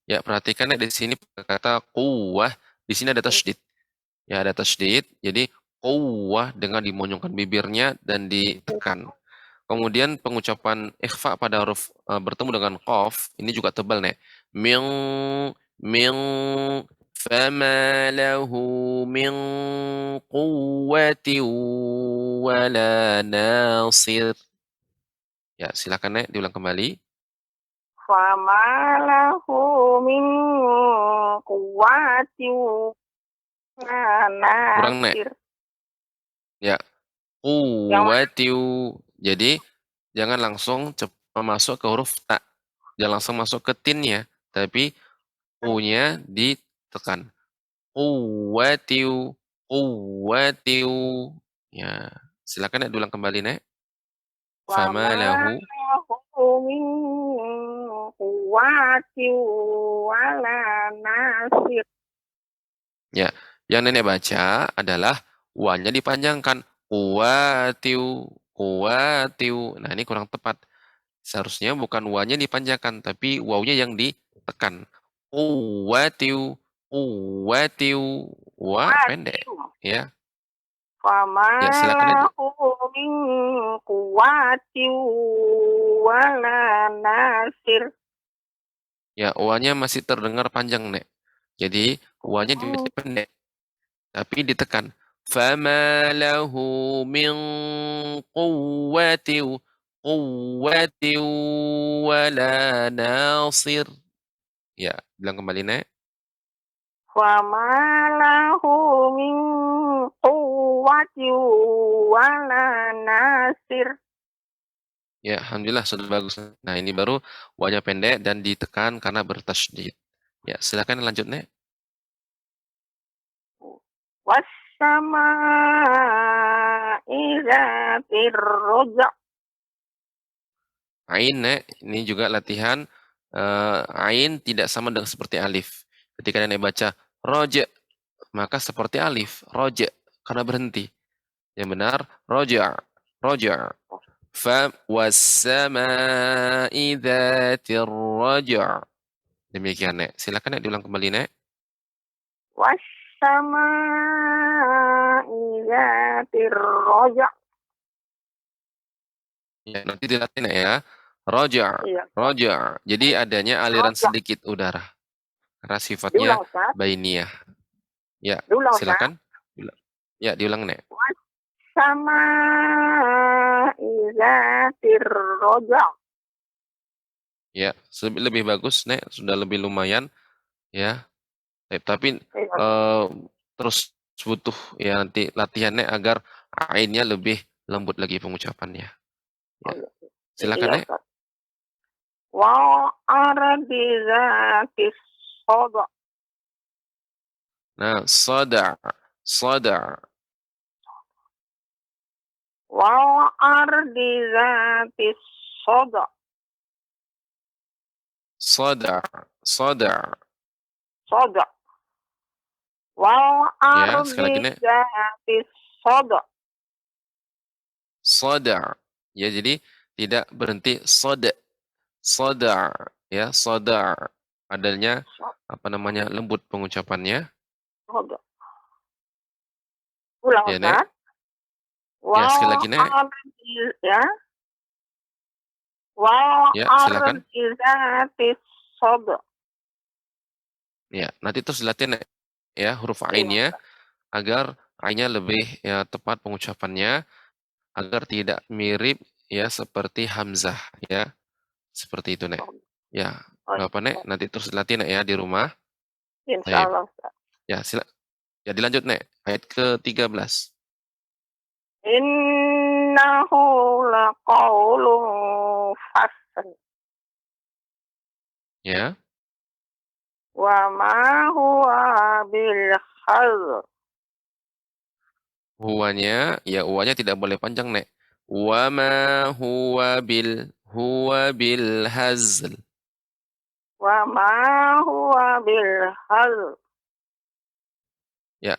Ya, perhatikan Nek di sini kata quwwah, di sini ada tasydid. Ya, ada tasydid. Jadi quwwah dengan dimonyongkan bibirnya dan ditekan. Kemudian pengucapan ikhfa pada huruf bertemu dengan qaf ini juga tebal nih. Min min fama lahu min quwwati wala nasir. Ya, silakan Nek diulang kembali. Fama lahu min quwwati wala Kurang Nek. nasir. Ya, quwwati. Jadi jangan langsung masuk ke huruf ta. Jangan langsung masuk ke tinnya, tapi u-nya ditekan. Quwwatiu, quwwatiu. Ya, silakan Nek diulang kembali Nek. Fama Fama lahu. lahu min quwwati wala nasir. Ya, yang Nenek baca adalah wa-nya dipanjangkan. Quwwatiu, quwwatiu. Nah, ini kurang tepat. Seharusnya bukan wa-nya dipanjangkan, tapi waw-nya yang ditekan. Quwwatiu, quwwatiu. Wa pendek. Ya, Fama ya silakan Nek. lahu min quwwati wala nasir. Ya, wa-nya masih terdengar panjang, Nek. Jadi, wa-nya dibaca pendek, tapi ditekan. Fama lahu min quwwati quwwati wala nasir. Ya, bilang kembali, Nek. Fama lahu min quwwati wala nasir. Ya, alhamdulillah sudah bagus. Nah, ini baru wa-nya pendek dan ditekan karena bertasydid. Ya, silakan lanjut, Nek. Wassama'i zatir roja. Ain, Nek, ini juga latihan ain tidak sama dengan seperti alif. Ketika Nenek baca roja, maka seperti alif, roja, karena berhenti. Yang benar, roja, roja. Fa wassama'i dzatir roja. Demikian, Nek. Silakan Nek diulang kembali, Nek. Wassama'i zatir roja. Ya, nanti dilatih, Nek, ya. Roja, Iya. roja. Jadi adanya aliran Roja. sedikit udara. Karena sifatnya Diulang, Ustaz. bainiyah. Ya, Diulang, Ustaz. silakan. Ya, diulang, Nek. Wassama'i zatir roja. Ya, lebih bagus, Nek. Sudah lebih lumayan. Ya, tapi terus butuh ya nanti latihannya agar ainnya lebih lembut lagi pengucapannya. Ya. Silakan, Nek. Wa ardi zatis soda. Nah, sada, sada. Wa ardi zatis soda. Sada, sada. Soda. Wa Ya, sekali lagi, ardi Nek. zatis soda. Sada. Ya, jadi tidak berhenti soda. Soda, ya, soda. Adanya apa namanya lembut pengucapannya. Soda. Ulang, Ya, Nek. Wa Ya, sekali lagi, Nek. ardi, ya. Wa Ya, silakan. ardi zatis soda. Ya, nanti terus dilatih, Nek, ya, huruf ainnya agar ainnya lebih ya tepat pengucapannya agar tidak mirip ya seperti hamzah ya. Seperti itu, Nek. Ya, Bapak, Nek, nanti terus dilatih, Nek, ya di rumah. Insyaallah. Ya, ya dilanjut, Nek. Ayat ke-13. Innahu laqawlun fasl. Ya. Wa ma huwa bil hazl. Huwanya, ya uwanya tidak boleh panjang, Nek. Wa ma huwa bil hazl. Wa ma huwa bil hazl. Ya,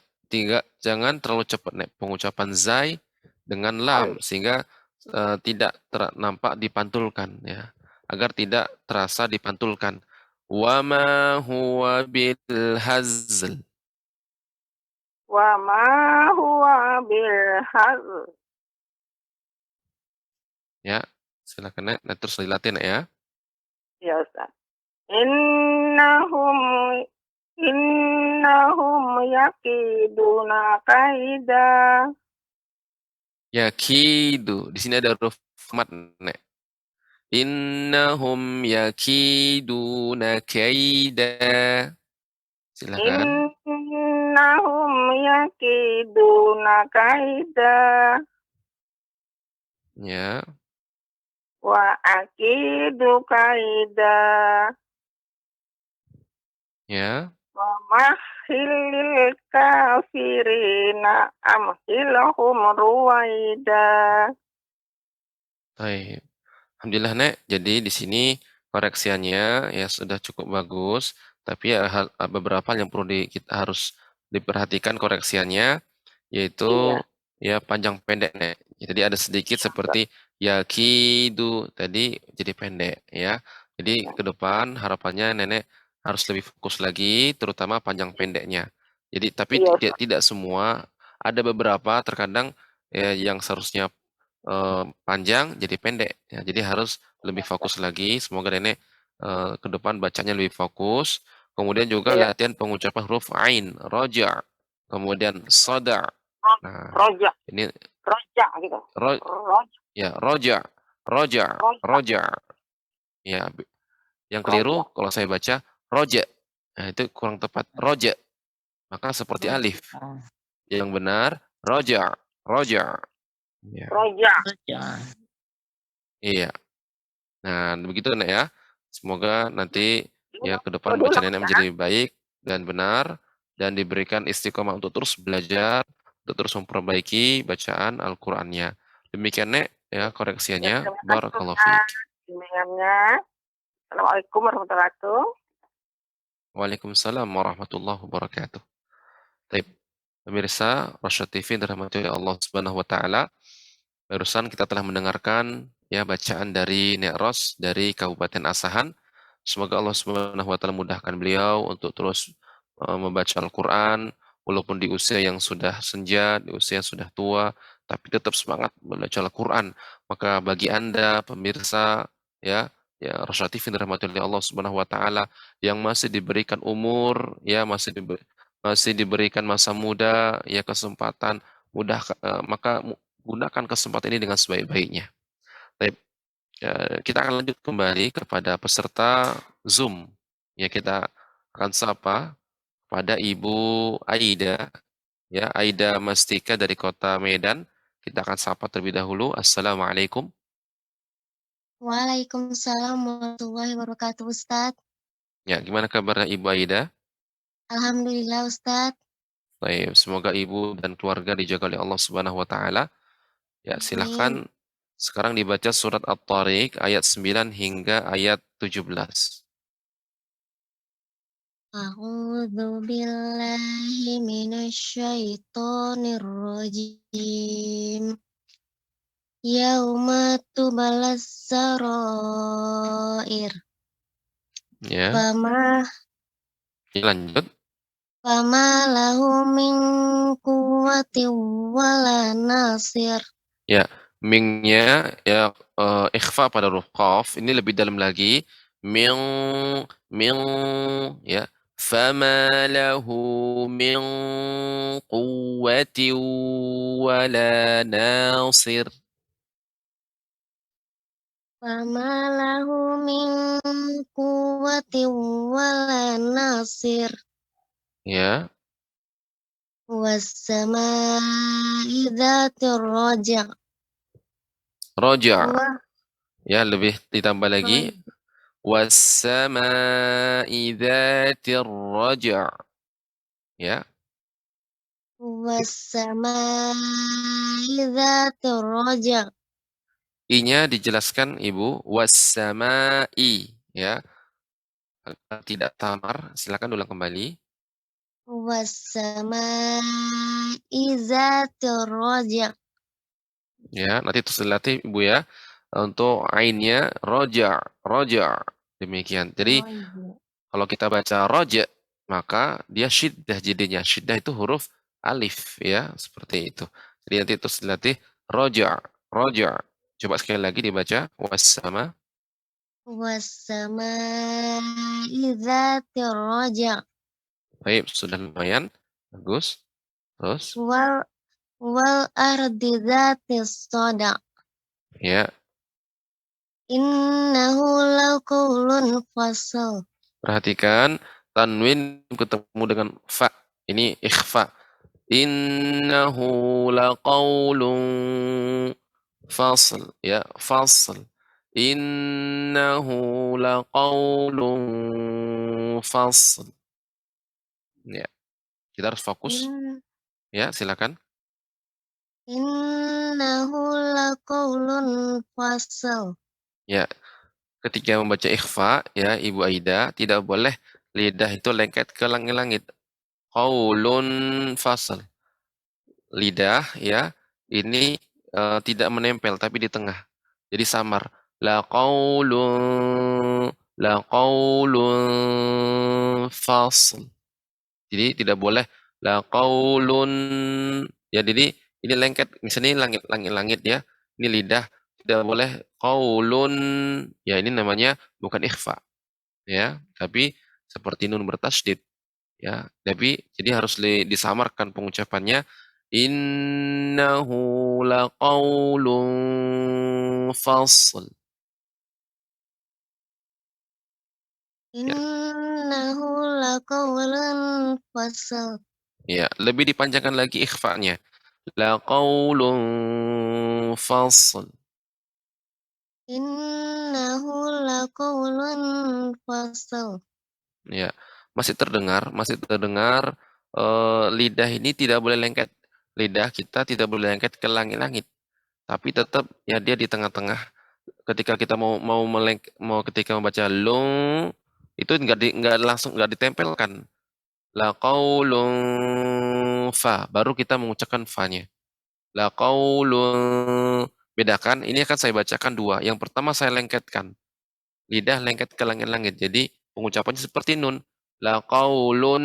jangan terlalu cepat, Nek. Pengucapan zai dengan lam sehingga tidak nampak dipantulkan ya. Agar tidak terasa dipantulkan. Wa ma huwa bil hazl. Wa ma huwa bil hazl. Ya, silakan Nek. Nah, terus dilatih Nek ya. Ya Ustaz. Innahum innahum yakiduna kaida. Yakidu. Di sini ada huruf mat Nek. Innahum yakiduna kaida. Silakan. Innahum yakiduna kaida. Ya, Wa akidu kaida. ya. Wa mahilil kafirina amhilahum ruwaida. Baik. Alhamdulillah Nek. Jadi di sini koreksiannya ya sudah cukup bagus, tapi ya beberapa yang perlu kita harus diperhatikan koreksiannya, yaitu Iya. ya panjang pendek Nek. Jadi ada sedikit seperti yakidu tadi jadi pendek ya. Jadi ke depan harapannya Nenek harus lebih fokus lagi, terutama panjang pendeknya. Jadi tapi Iya, tidak semua, ada beberapa terkadang yang seharusnya panjang jadi pendek ya. Jadi harus lebih fokus lagi. Semoga Nenek ke depan bacanya lebih fokus. Kemudian juga iya. latihan pengucapan huruf ain, roja, kemudian soda. Nah, Rojak, ini rojak gitu. ro, Rojak, ya roja, roja, rojak, roja. Ya, yang keliru rojak. kalau saya baca roja. Nah, itu kurang tepat. Roja, maka seperti alif. Yang benar roja, roja. Ya, Rojak. iya. Nah, begitu Nek ya. Semoga nanti ya ke depan Dulu bacaan Nenek ya. menjadi baik dan benar dan diberikan istiqomah untuk terus belajar, untuk terus memperbaiki bacaan Al-Qur'annya. Demikian Nek ya Ya, koreksiannya. terima kasih Barakallahu Ustaz. fiik. Bimbingannya. Assalamualaikum warahmatullahi wabarakatuh. Waalaikumsalam warahmatullahi wabarakatuh. Baik, pemirsa Rasyad TV yang dirahmati oleh Allah Subhanahu wa taala. Barusan kita telah mendengarkan ya bacaan dari Nek Ros dari Kabupaten Asahan. Semoga Allah Subhanahu wa taala mudahkan beliau untuk terus membaca Al-Qur'an walaupun di usia yang sudah senja, di usia yang sudah tua, tapi tetap semangat membaca Al-Qur'an. Maka bagi Anda pemirsa ya, ya Rasyad TV yang dirahmati oleh Allah Subhanahu wa taala yang masih diberikan umur, ya masih diberikan masa muda, ya kesempatan mudah maka gunakan kesempatan ini dengan sebaik-baiknya. Baik, kita akan lanjut kembali kepada peserta Zoom. Ya, kita akan sapa pada Ibu Aida, ya, Aida Mastika dari Kota Medan. Kita akan sapa terlebih dahulu. Assalamualaikum. Waalaikumsalam warahmatullahi wabarakatuh, Ustaz. Ya, gimana kabarnya Ibu Aida? Alhamdulillah, Ustaz. Baik, semoga Ibu dan keluarga dijaga oleh Allah Subhanahu wa taala. Ya, Amin. silakan sekarang dibaca surat At-Tariq ayat 9 hingga ayat 17. A'udzu billahi minasyaitonir rajim. Yauma tubalas sarair. Ya, Fama lanjut. fama lahu min quwwatin wala nasir. Ya, mingnya ya ikhfa pada huruf qaf. Ini lebih dalam lagi. Min min ya. Fama lahu min quwwatin wala nasir. Fama lahu min quwwatin wala nasir. Ya, Was-samaa'i dzatir raja'. roja. Wa Ya, lebih ditambah lagi. Was-sama'i dzatir raja'. Ya, was-samaa'i dzatir raja'. I-nya dijelaskan Ibu. Was-sama'i. Ya, tidak tamar. Silakan ulang kembali. Was-samaa'i dzatir raja'. Ya, nanti terus dilatih Ibu ya. Untuk ainnya roja, roja. Demikian. Jadi kalau kita baca roja, maka dia syiddah jadinya. Syiddah itu huruf alif ya, seperti itu. Jadi nanti terus dilatih roja, roja. Coba sekali lagi dibaca. Wassama. Wassama'i dzatir raja' Baik, sudah lumayan. Bagus. Terus, wal wal ardi dzatis sada' ya, innahu laqaulun fasl. perhatikan tanwin ketemu dengan fa. Ini ikhfa. Innahu laqaulun fasl. Ya, fasl. Innahu laqaulun fasl. Ya, kita harus fokus. In Ya, silakan. innahu laqaulun fasl. Ya, ketika membaca ikhfa, ya Ibu Aida, tidak boleh lidah itu lengket ke langit-langit. Qaulun fasl. Lidah, ya, ini tidak menempel tapi di tengah. Jadi samar. La qaulun fasl. Jadi tidak boleh la qaulun. Ya, jadi ini lengket. Misalnya ini langit-langit ya. Ini lidah. Tidak boleh qaulun. Ya, ini namanya bukan ikhfa. Ya, tapi seperti nun bertasydid. Ya, tapi jadi harus disamarkan pengucapannya. Innahu laqaulun fasl. Ya, Innahu laqaulun fasl. ya, lebih dipanjangkan lagi ikhfa'nya. Laqaulun fasl. Innahu laqaulun fasl. Ya, masih terdengar lidah ini tidak boleh lengket. Lidah kita tidak boleh lengket ke langit-langit, tapi tetap ya dia di tengah-tengah. Ketika kita mau ketika membaca lung itu nggak langsung nggak ditempelkan. La qaulun fa, baru kita mengucapkan fa-nya. La qaulun, bedakan, ini akan saya bacakan dua. Yang pertama saya lengketkan. Lidah lengket ke langit-langit. Jadi pengucapannya seperti nun. La qaulun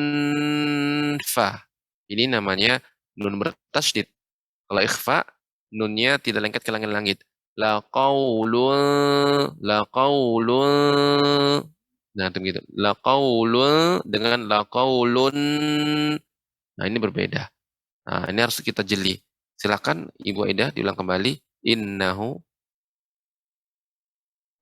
fa. Ini namanya nun bertasydid. Kalau ikhfa, nunnya tidak lengket ke langit-langit. La qaulun. Nah, itu begitu. La qaulun dengan la qaulun. Nah, ini berbeda. Nah, ini harus kita jeli. Silakan Ibu Aida diulang kembali. Innahu.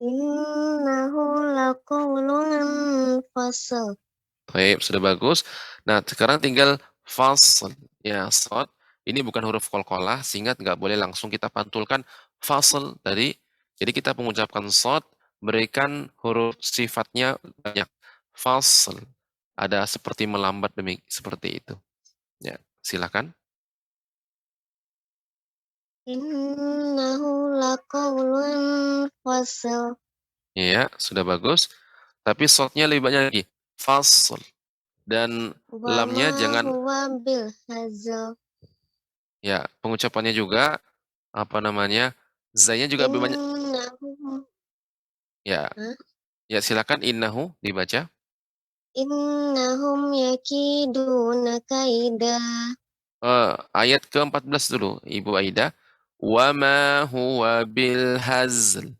Innahu laqaulun fasl. Baik, sudah bagus. Nah, sekarang tinggal fasl. Ya, sod. Ini bukan huruf qalqalah sehingga nggak boleh langsung kita pantulkan fasl tadi. Jadi kita mengucapkan sod, berikan huruf sifatnya banyak. Fasl. Ada seperti melambat seperti itu. Ya, silakan. Innahu laqaulun fasl. Ya, sudah bagus. Tapi sodnya lebih banyak lagi. Fasl. Dan Wa ma lamnya jangan, huwa bil hazl. ya, pengucapannya juga, apa namanya, zanya juga lebih banyak. Innahu Ya, Hah? ya silakan innahu dibaca. Innahum yakiduna kaida. Ayat ke-14 dulu, Ibu Aida. Wa ma huwa bil hazl.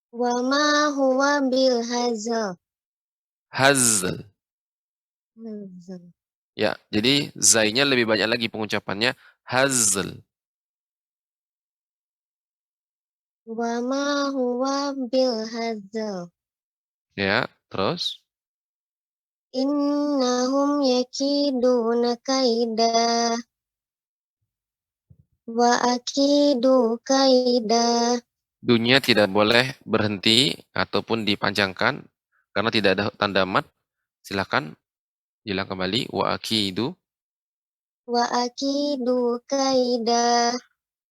Wa ma huwa bil hazl. Hazl. Ya, jadi zainya lebih banyak lagi pengucapannya hazl. Wa ma huwa bil hazl. Ya, terus. Innahum yakiduna kaida. Wa akidu kaida. Dunia tidak boleh berhenti ataupun dipanjangkan karena tidak ada tanda mat. Silakan hilang kembali. Wa akidu. Wa akidu kaida.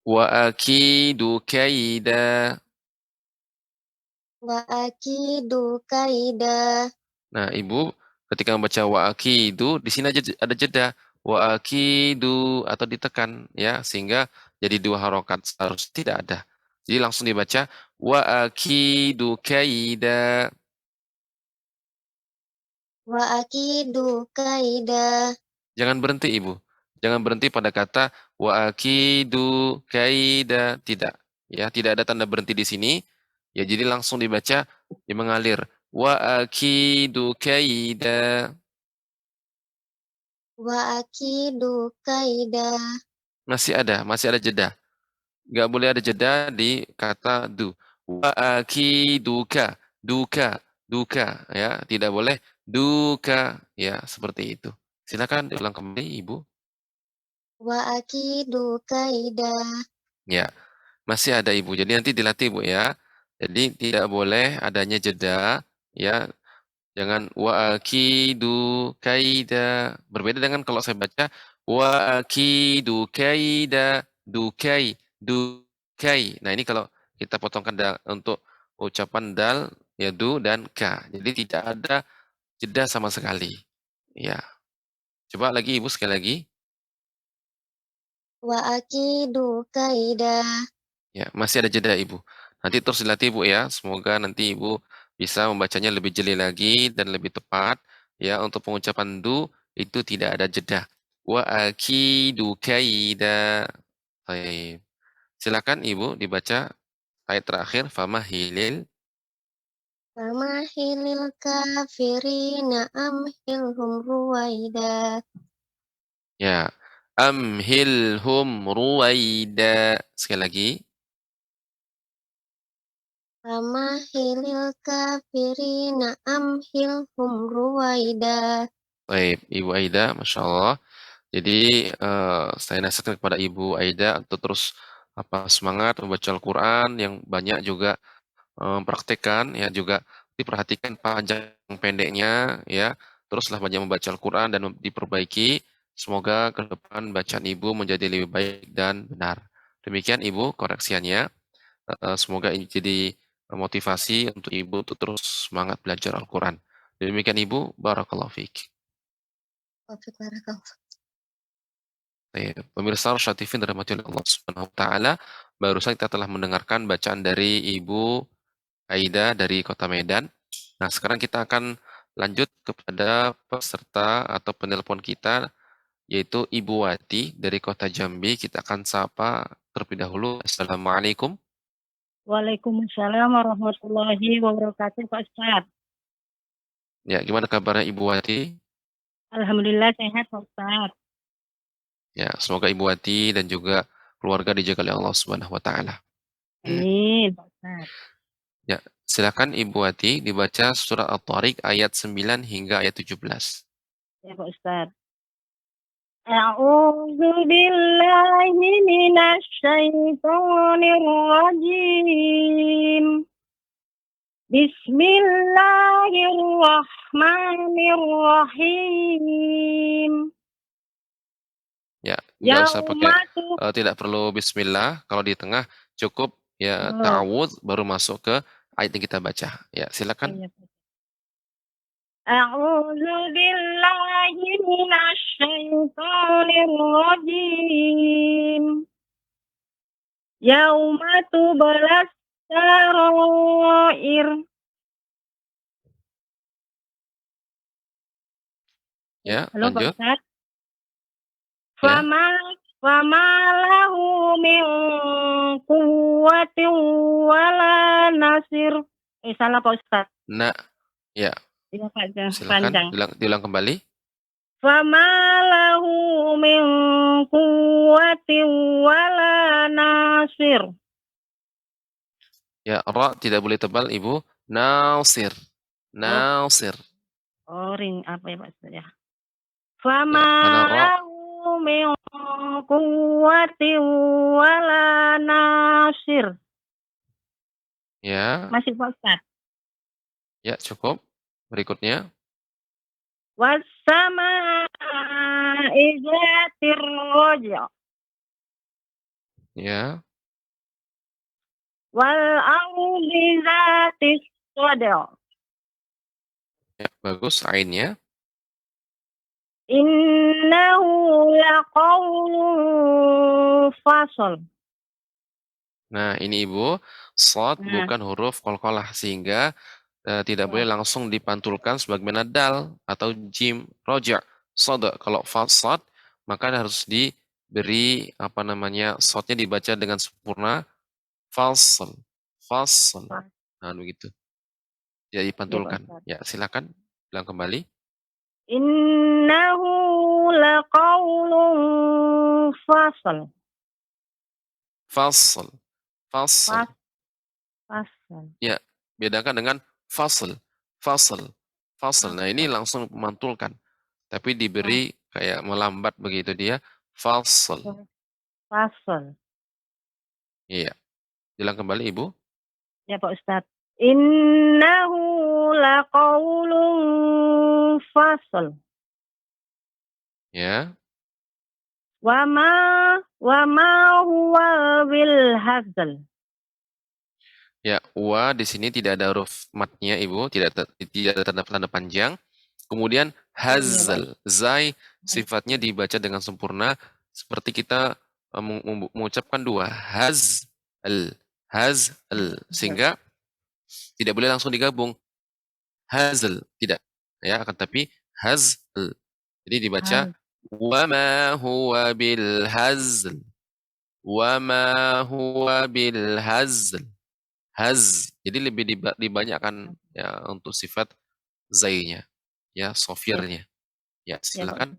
Wa akidu kaida. Wa akidu kaida. Nah, Ibu ketika membaca wa akidu di sini aja ada jeda. Wa akidu atau ditekan ya sehingga jadi dua harokat, harus tidak ada. Jadi langsung dibaca wa akidu kaida. Wa akidu kaida. Jangan berhenti Ibu. Jangan berhenti pada kata Wa akidu kaida. Tidak. Ya, tidak ada tanda berhenti di sini. Ya, jadi langsung dibaca, dia mengalir. Wa akidu kaida. Wa akidu kaida. Masih ada jeda. Nggak boleh ada jeda di kata du. Wa akiduka, duka, duka, ya, tidak boleh duka, ya, seperti itu. Silakan diulang kembali, Ibu. Wa akidu kaida. Ya, masih ada Ibu. Jadi nanti dilatih, Bu, ya. Jadi tidak boleh adanya jeda, ya. Jangan wa akidu kaida. Berbeda dengan kalau saya baca wa akidu kaida, dukai, dukai. Nah, ini kalau kita potongkan untuk ucapan dal, ya, du dan ka. Jadi tidak ada jeda sama sekali. Ya. Coba lagi Ibu sekali lagi. Wa akidu kaida. Ya, masih ada jeda Ibu. Nanti terus dilatih Bu, ya. Semoga nanti Ibu bisa membacanya lebih jeli lagi dan lebih tepat. Ya, untuk pengucapan du itu tidak ada jeda. Wa akidu kaida. Baik. Silakan Ibu dibaca ayat terakhir famahilil. Famahilil kafirina amhilhum ruwaida. Ya. Amhilhum ruwaida. Sekali lagi. Famahilil kafirina amhilhum ruwaida. Baik, Ibu Aida, Masya Allah. Jadi saya nasihatkan kepada Ibu Aida untuk terus semangat membaca Al-Quran yang banyak juga praktekkan, ya, juga diperhatikan panjang pendeknya, ya, teruslah banyak membaca Al-Quran dan diperbaiki. Semoga ke depan bacaan Ibu menjadi lebih baik dan benar. Demikian Ibu koreksiannya. Semoga ini jadi motivasi untuk Ibu untuk terus semangat belajar Al-Quran. Demikian Ibu, Barakallahu Fiik. Wafik barakallah. Pemirsa Rosyad TV dirahmati oleh Allah Subhanahu wa taala, barusan kita telah mendengarkan bacaan dari Ibu Aida dari Kota Medan. Nah, sekarang kita akan lanjut kepada peserta atau penelpon kita, yaitu Ibu Wati dari Kota Jambi. Kita akan sapa terlebih dahulu. Assalamualaikum. Waalaikumsalam warahmatullahi wabarakatuh, Pak Ustadz. Ya, gimana kabarnya Ibu Wati? Alhamdulillah sehat, Pak Ustadz. Ya, semoga Ibu Wati dan juga keluarga dijaga oleh Allah Subhanahu wa taala. Amin, Pak Ustadz. Ya, silakan Ibu Wati dibaca surat At-Tariq ayat 9 hingga ayat 17. Ya, Pak Ustadz. A'udzu billahi minasy syaithanir rajim. Bismillahirrahmanirrahim. Ya, nggak usah pakai, Yaumatu tidak perlu bismillah. Kalau di tengah cukup ya ta'awudz baru masuk ke ayat yang kita baca. Ya, silakan. A'udzu billahi minasy syaithanir rajim. Yauma tublas sarair. Ya, Halo Pak lanjut. Ustadz. Ya. Fama lahu min quwwatin wala nasir. Salah Pak Ustadz. Nah, ya. Iya Pak, Silakan diulang kembali. Fama lahu min quwwatin wala nasir. Ya, ra tidak boleh tebal Ibu. Nasir. Nasir. Ring apa ya Pak Ustadz ya? Fama lahu min quwwatin wala nasir. Ya. Masih Pak Ustadz. Ya, cukup. Berikutnya. Was-samaa'i dzatir raja'. Ya. Wal ardi dzatis sada'. Ya, bagus ainnya. Innahu laqawlun fasl. Nah, ini Ibu, shad bukan huruf qalqalah sehingga tidak boleh langsung dipantulkan sebagaimana dal atau jim roja. Sada. Kalau sad maka harus beri apa namanya shotnya dibaca dengan sempurna, fasl, fasl. Nah, begitu. Jadi Iya Pak pantulkan. Ustadz. Ya, silakan bilang kembali. Innahu laqaulun fasl. Fasl, fasl. Fas, fasl. Ya, bedakan dengan fasl, fasl, fasl. Nah, ini langsung memantulkan. Tapi diberi kayak melambat begitu dia, fasl. Fasl. Iya. Bilang kembali Ibu. Ya Pak Ustadz. Innahu laqaulun fasl. Ya. Wa ma huwa bil hazl. Ya, wa di sini tidak ada huruf matnya Ibu, tidak ada tanda panjang. Kemudian hazal, zai sifatnya dibaca dengan sempurna seperti kita mengucapkan dua, hazal, sehingga tidak boleh langsung digabung hazal, tidak. Ya, akan tapi hazal. Jadi dibaca wa ma huwa bil hazl. Wa ma huwa bil hazl. Jadi lebih dibanyakkan ya untuk sifat zainya, ya sofirnya. Ya, silakan.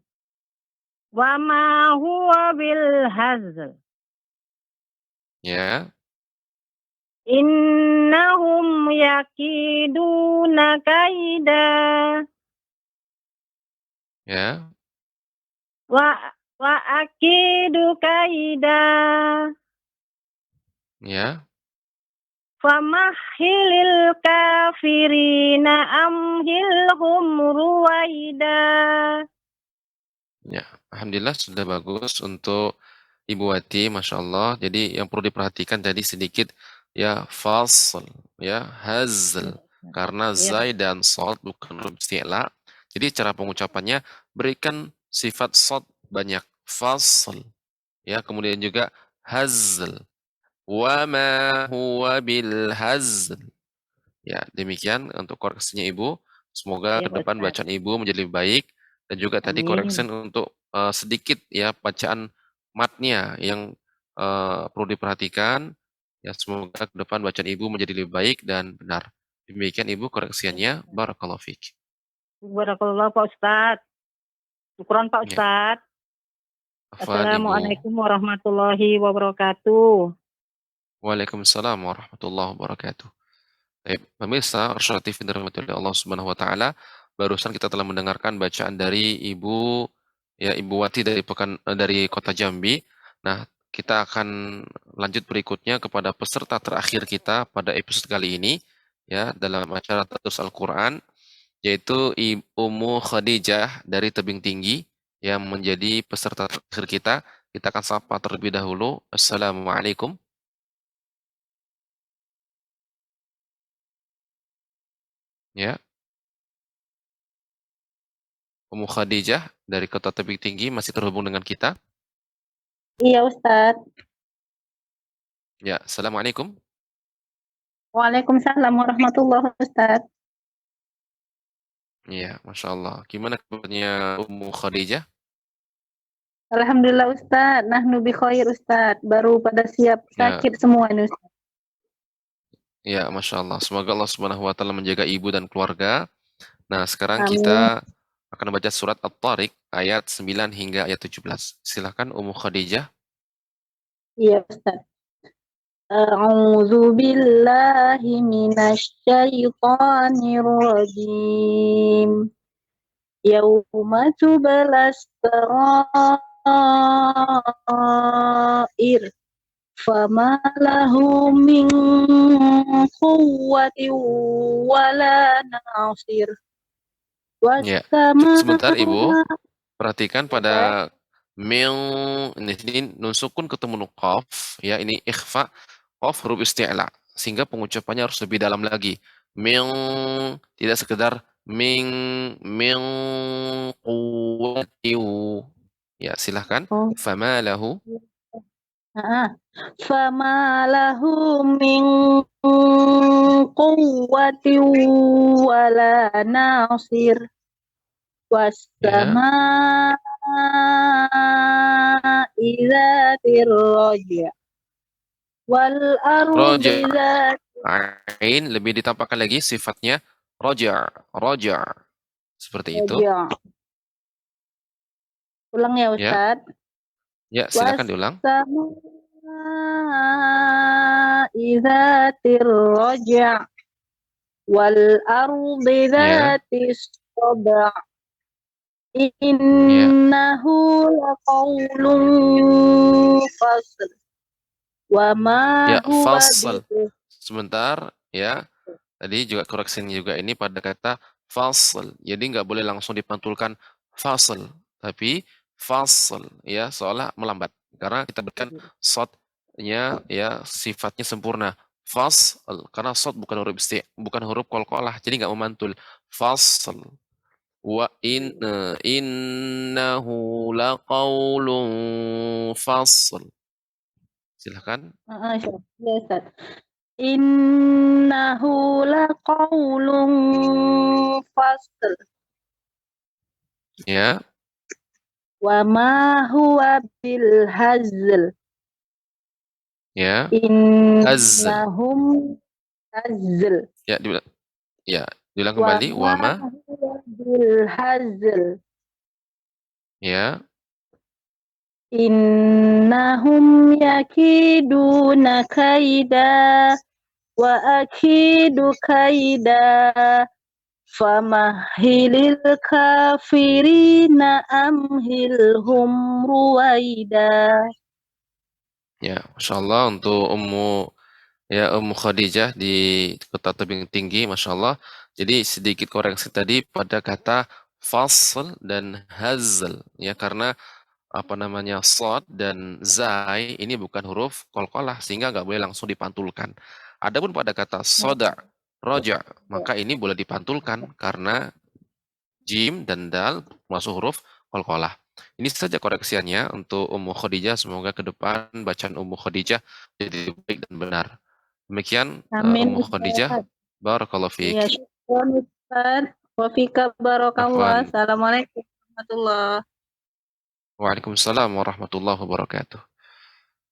Wa ma huwa bil hazl. Ya, Innahum yakiduna kaida. ya, Wa akidu kaida. ya. Famahilil kafirina amhilhum ruwaida. Ya, alhamdulillah sudah bagus untuk Ibu Wati, Masya Allah. Jadi yang perlu diperhatikan tadi sedikit ya fasl, ya hazl. Karena zai dan sod bukan huruf isti'la. Jadi cara pengucapannya berikan sifat sod banyak. Fasl. Ya, kemudian juga hazl. Wa ma huwa bil hazl. Ya, demikian untuk koreksinya Ibu. Semoga ke depan bacaan Ibu menjadi lebih baik dan juga tadi koreksi untuk sedikit ya bacaan matnya yang perlu diperhatikan. Ya, semoga ke depan bacaan Ibu menjadi lebih baik dan benar. Demikian Ibu koreksiannya. Barakallahu fiik. Barakallah Pak Ustadz. Syukran Pak Ya. Ustadz. Afwan, Ibu. Assalamualaikum warahmatullahi wabarakatuh. Waalaikumsalam warahmatullahi wabarakatuh. Baik, pemirsa Arsyad TV dirahmati oleh Allah Subhanahu wa taala, barusan kita telah mendengarkan bacaan dari Ibu Wati dari Kota Jambi. Nah, kita akan lanjut berikutnya kepada peserta terakhir kita pada episode kali ini ya dalam acara Tadrus Al-Qur'an, yaitu Ummu Khadijah dari Tebing Tinggi yang menjadi peserta terakhir kita. Kita akan sapa terlebih dahulu. Assalamualaikum. Ya. Ummu Khadijah dari Kota Tebing Tinggi masih terhubung dengan kita. Iya Ustadz. Ya, Assalamualaikum. Waalaikumsalam warahmatullahi Ustadz. Iya, Masya Allah. Gimana kabarnya Ummu Khadijah? Alhamdulillah Ustadz. Nahnu bi khair Ustadz. Baru pada siap Ya. sakit semua ini Ustadz. Ya, Masya Allah. Semoga Allah Subhanahu wa Ta'ala menjaga ibu dan keluarga. Nah, sekarang Amin. kita akan membaca surat At-Tariq ayat 9 hingga ayat 17. Silakan Ummu Khadijah. Iya Ustadz. A'udzu billahi minasy syaithanir rajim. Yauma tubalas sarair. Fama lahu min quwwati wala nasir. Ya. Sebentar Ibu. Perhatikan pada ini nun sukun ketemu nun qaf, ya ini ikhfa, qaf huruf isti'la, sehingga pengucapannya harus lebih dalam lagi. Tidak sekedar min quwwatiu. Ya, silahkan. Fama lahu. Fama lahu min quwwati wala nasir. Wassama'i idzatir raja wal ardi Roja. dzat Ain lebih ditampakkan lagi sifatnya roja. Roja. Seperti itu. raja. Ulang ya Ya. Ustaz. Ya, silakan diulang. Was-samaa'i dzatir raja wal ardi Ya. dzatis sab'a innahu laqawlun fasl wa ma Ya, huwa fasl. Sebentar, ya. Tadi juga koreksinya juga ini pada kata fasl. Jadi nggak boleh langsung dipantulkan fasl, tapi fasl, ya, seolah melambat. Karena kita berikan sodnya, ya, sifatnya sempurna. Fasl, karena sod bukan huruf bukan huruf qalqalah, jadi nggak memantul. Fasl. Wa innahu laqaulun fasl. Silahkan. Ya Ustaz. Innahu laqawlun fasl Ya, wa ma huwa bil hazl ya. Hazl. innahum hazl Ya, diulang wa kembali. ma Wama. huwa bil hazl Ya. innahum yakiduna kaida wa akidu kaida famahilil kafirina amhilhum ruwaida. Ya, Masya Allah untuk Ummu Khadijah di Kota Tebing Tinggi, Masya Allah. Jadi sedikit koreksi tadi pada kata fasl dan hazl, ya, karena apa namanya sod dan zai ini bukan huruf qalqalah sehingga nggak boleh langsung dipantulkan. Adapun pada kata soda, roja, maka ini boleh dipantulkan karena jim dan dal masuk huruf qalqalah. Ini saja koreksiannya untuk Ummu Khadijah. Semoga ke depan bacaan Ummu Khadijah jadi baik dan benar. Demikian Amin Ummu Khadijah. Ustaz. Barakallahu Ya, fiik. syukron Ustaz. Wa fika barakallah. Afwan. Assalamualaikum warahmatullahi. Waalaikumsalam warahmatullahi wabarakatuh.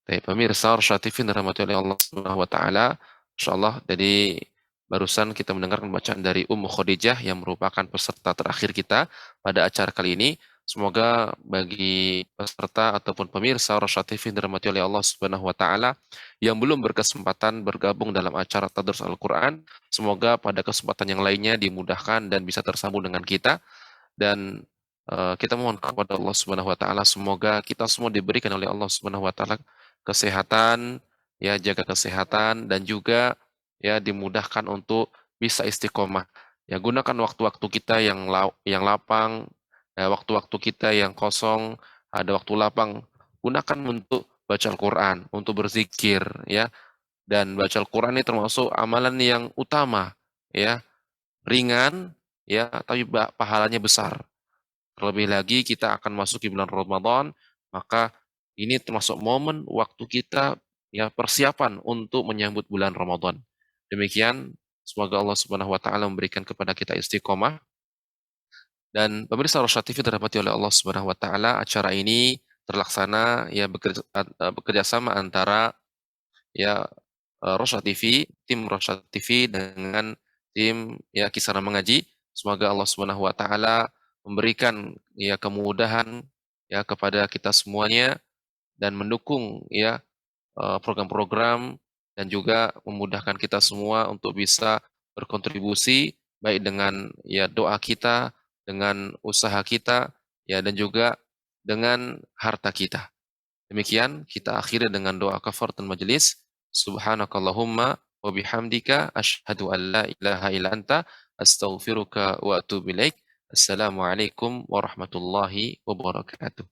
Baik, pemirsa Rosyad TV dirahmati oleh Allah Subhanahu wa taala. Insyaallah, jadi barusan kita mendengarkan bacaan dari Ummu Khadijah yang merupakan peserta terakhir kita pada acara kali ini. Semoga bagi peserta ataupun pemirsa Rosyad TV dirahmati oleh Allah Subhanahu wa taala yang belum berkesempatan bergabung dalam acara Tadrus Al-Qur'an, semoga pada kesempatan yang lainnya dimudahkan dan bisa tersambung dengan kita. Dan kita mohon kepada Allah Subhanahu wa taala semoga kita semua diberikan oleh Allah Subhanahu wa taala kesehatan, ya, jaga kesehatan dan juga ya dimudahkan untuk bisa istiqomah. Ya, gunakan waktu-waktu kita yang lapang, ya, waktu-waktu kita yang kosong, ada waktu lapang, gunakan untuk baca Al-Qur'an, untuk berzikir, ya. Dan baca Al-Qur'an ini termasuk amalan yang utama, ya, ringan, ya, tapi pahalanya besar. Terlebih lagi kita akan masuk di bulan Ramadan, maka ini termasuk momen waktu kita, ya, persiapan untuk menyambut bulan Ramadan. Demikian, semoga Allah Subhanahu wa taala memberikan kepada kita istiqomah. Dan pemirsa Rosyad TV dirahmati oleh Allah Subhanahu wa taala, acara ini terlaksana ya bekerja sama antara ya Rosyad TV, tim Rosyad TV dengan tim ya Kisana Mengaji. Semoga Allah Subhanahu wa taala memberikan ya kemudahan ya kepada kita semuanya dan mendukung ya program-program dan juga memudahkan kita semua untuk bisa berkontribusi baik dengan ya doa kita, dengan usaha kita, ya, dan juga dengan harta kita. Demikian kita akhiri dengan doa kafaratul majelis. Subhanakallahumma wa bihamdika asyhadu an la ilaha illa anta astaghfiruka wa atubu ilaik. Assalamualaikum warahmatullahi wabarakatuh.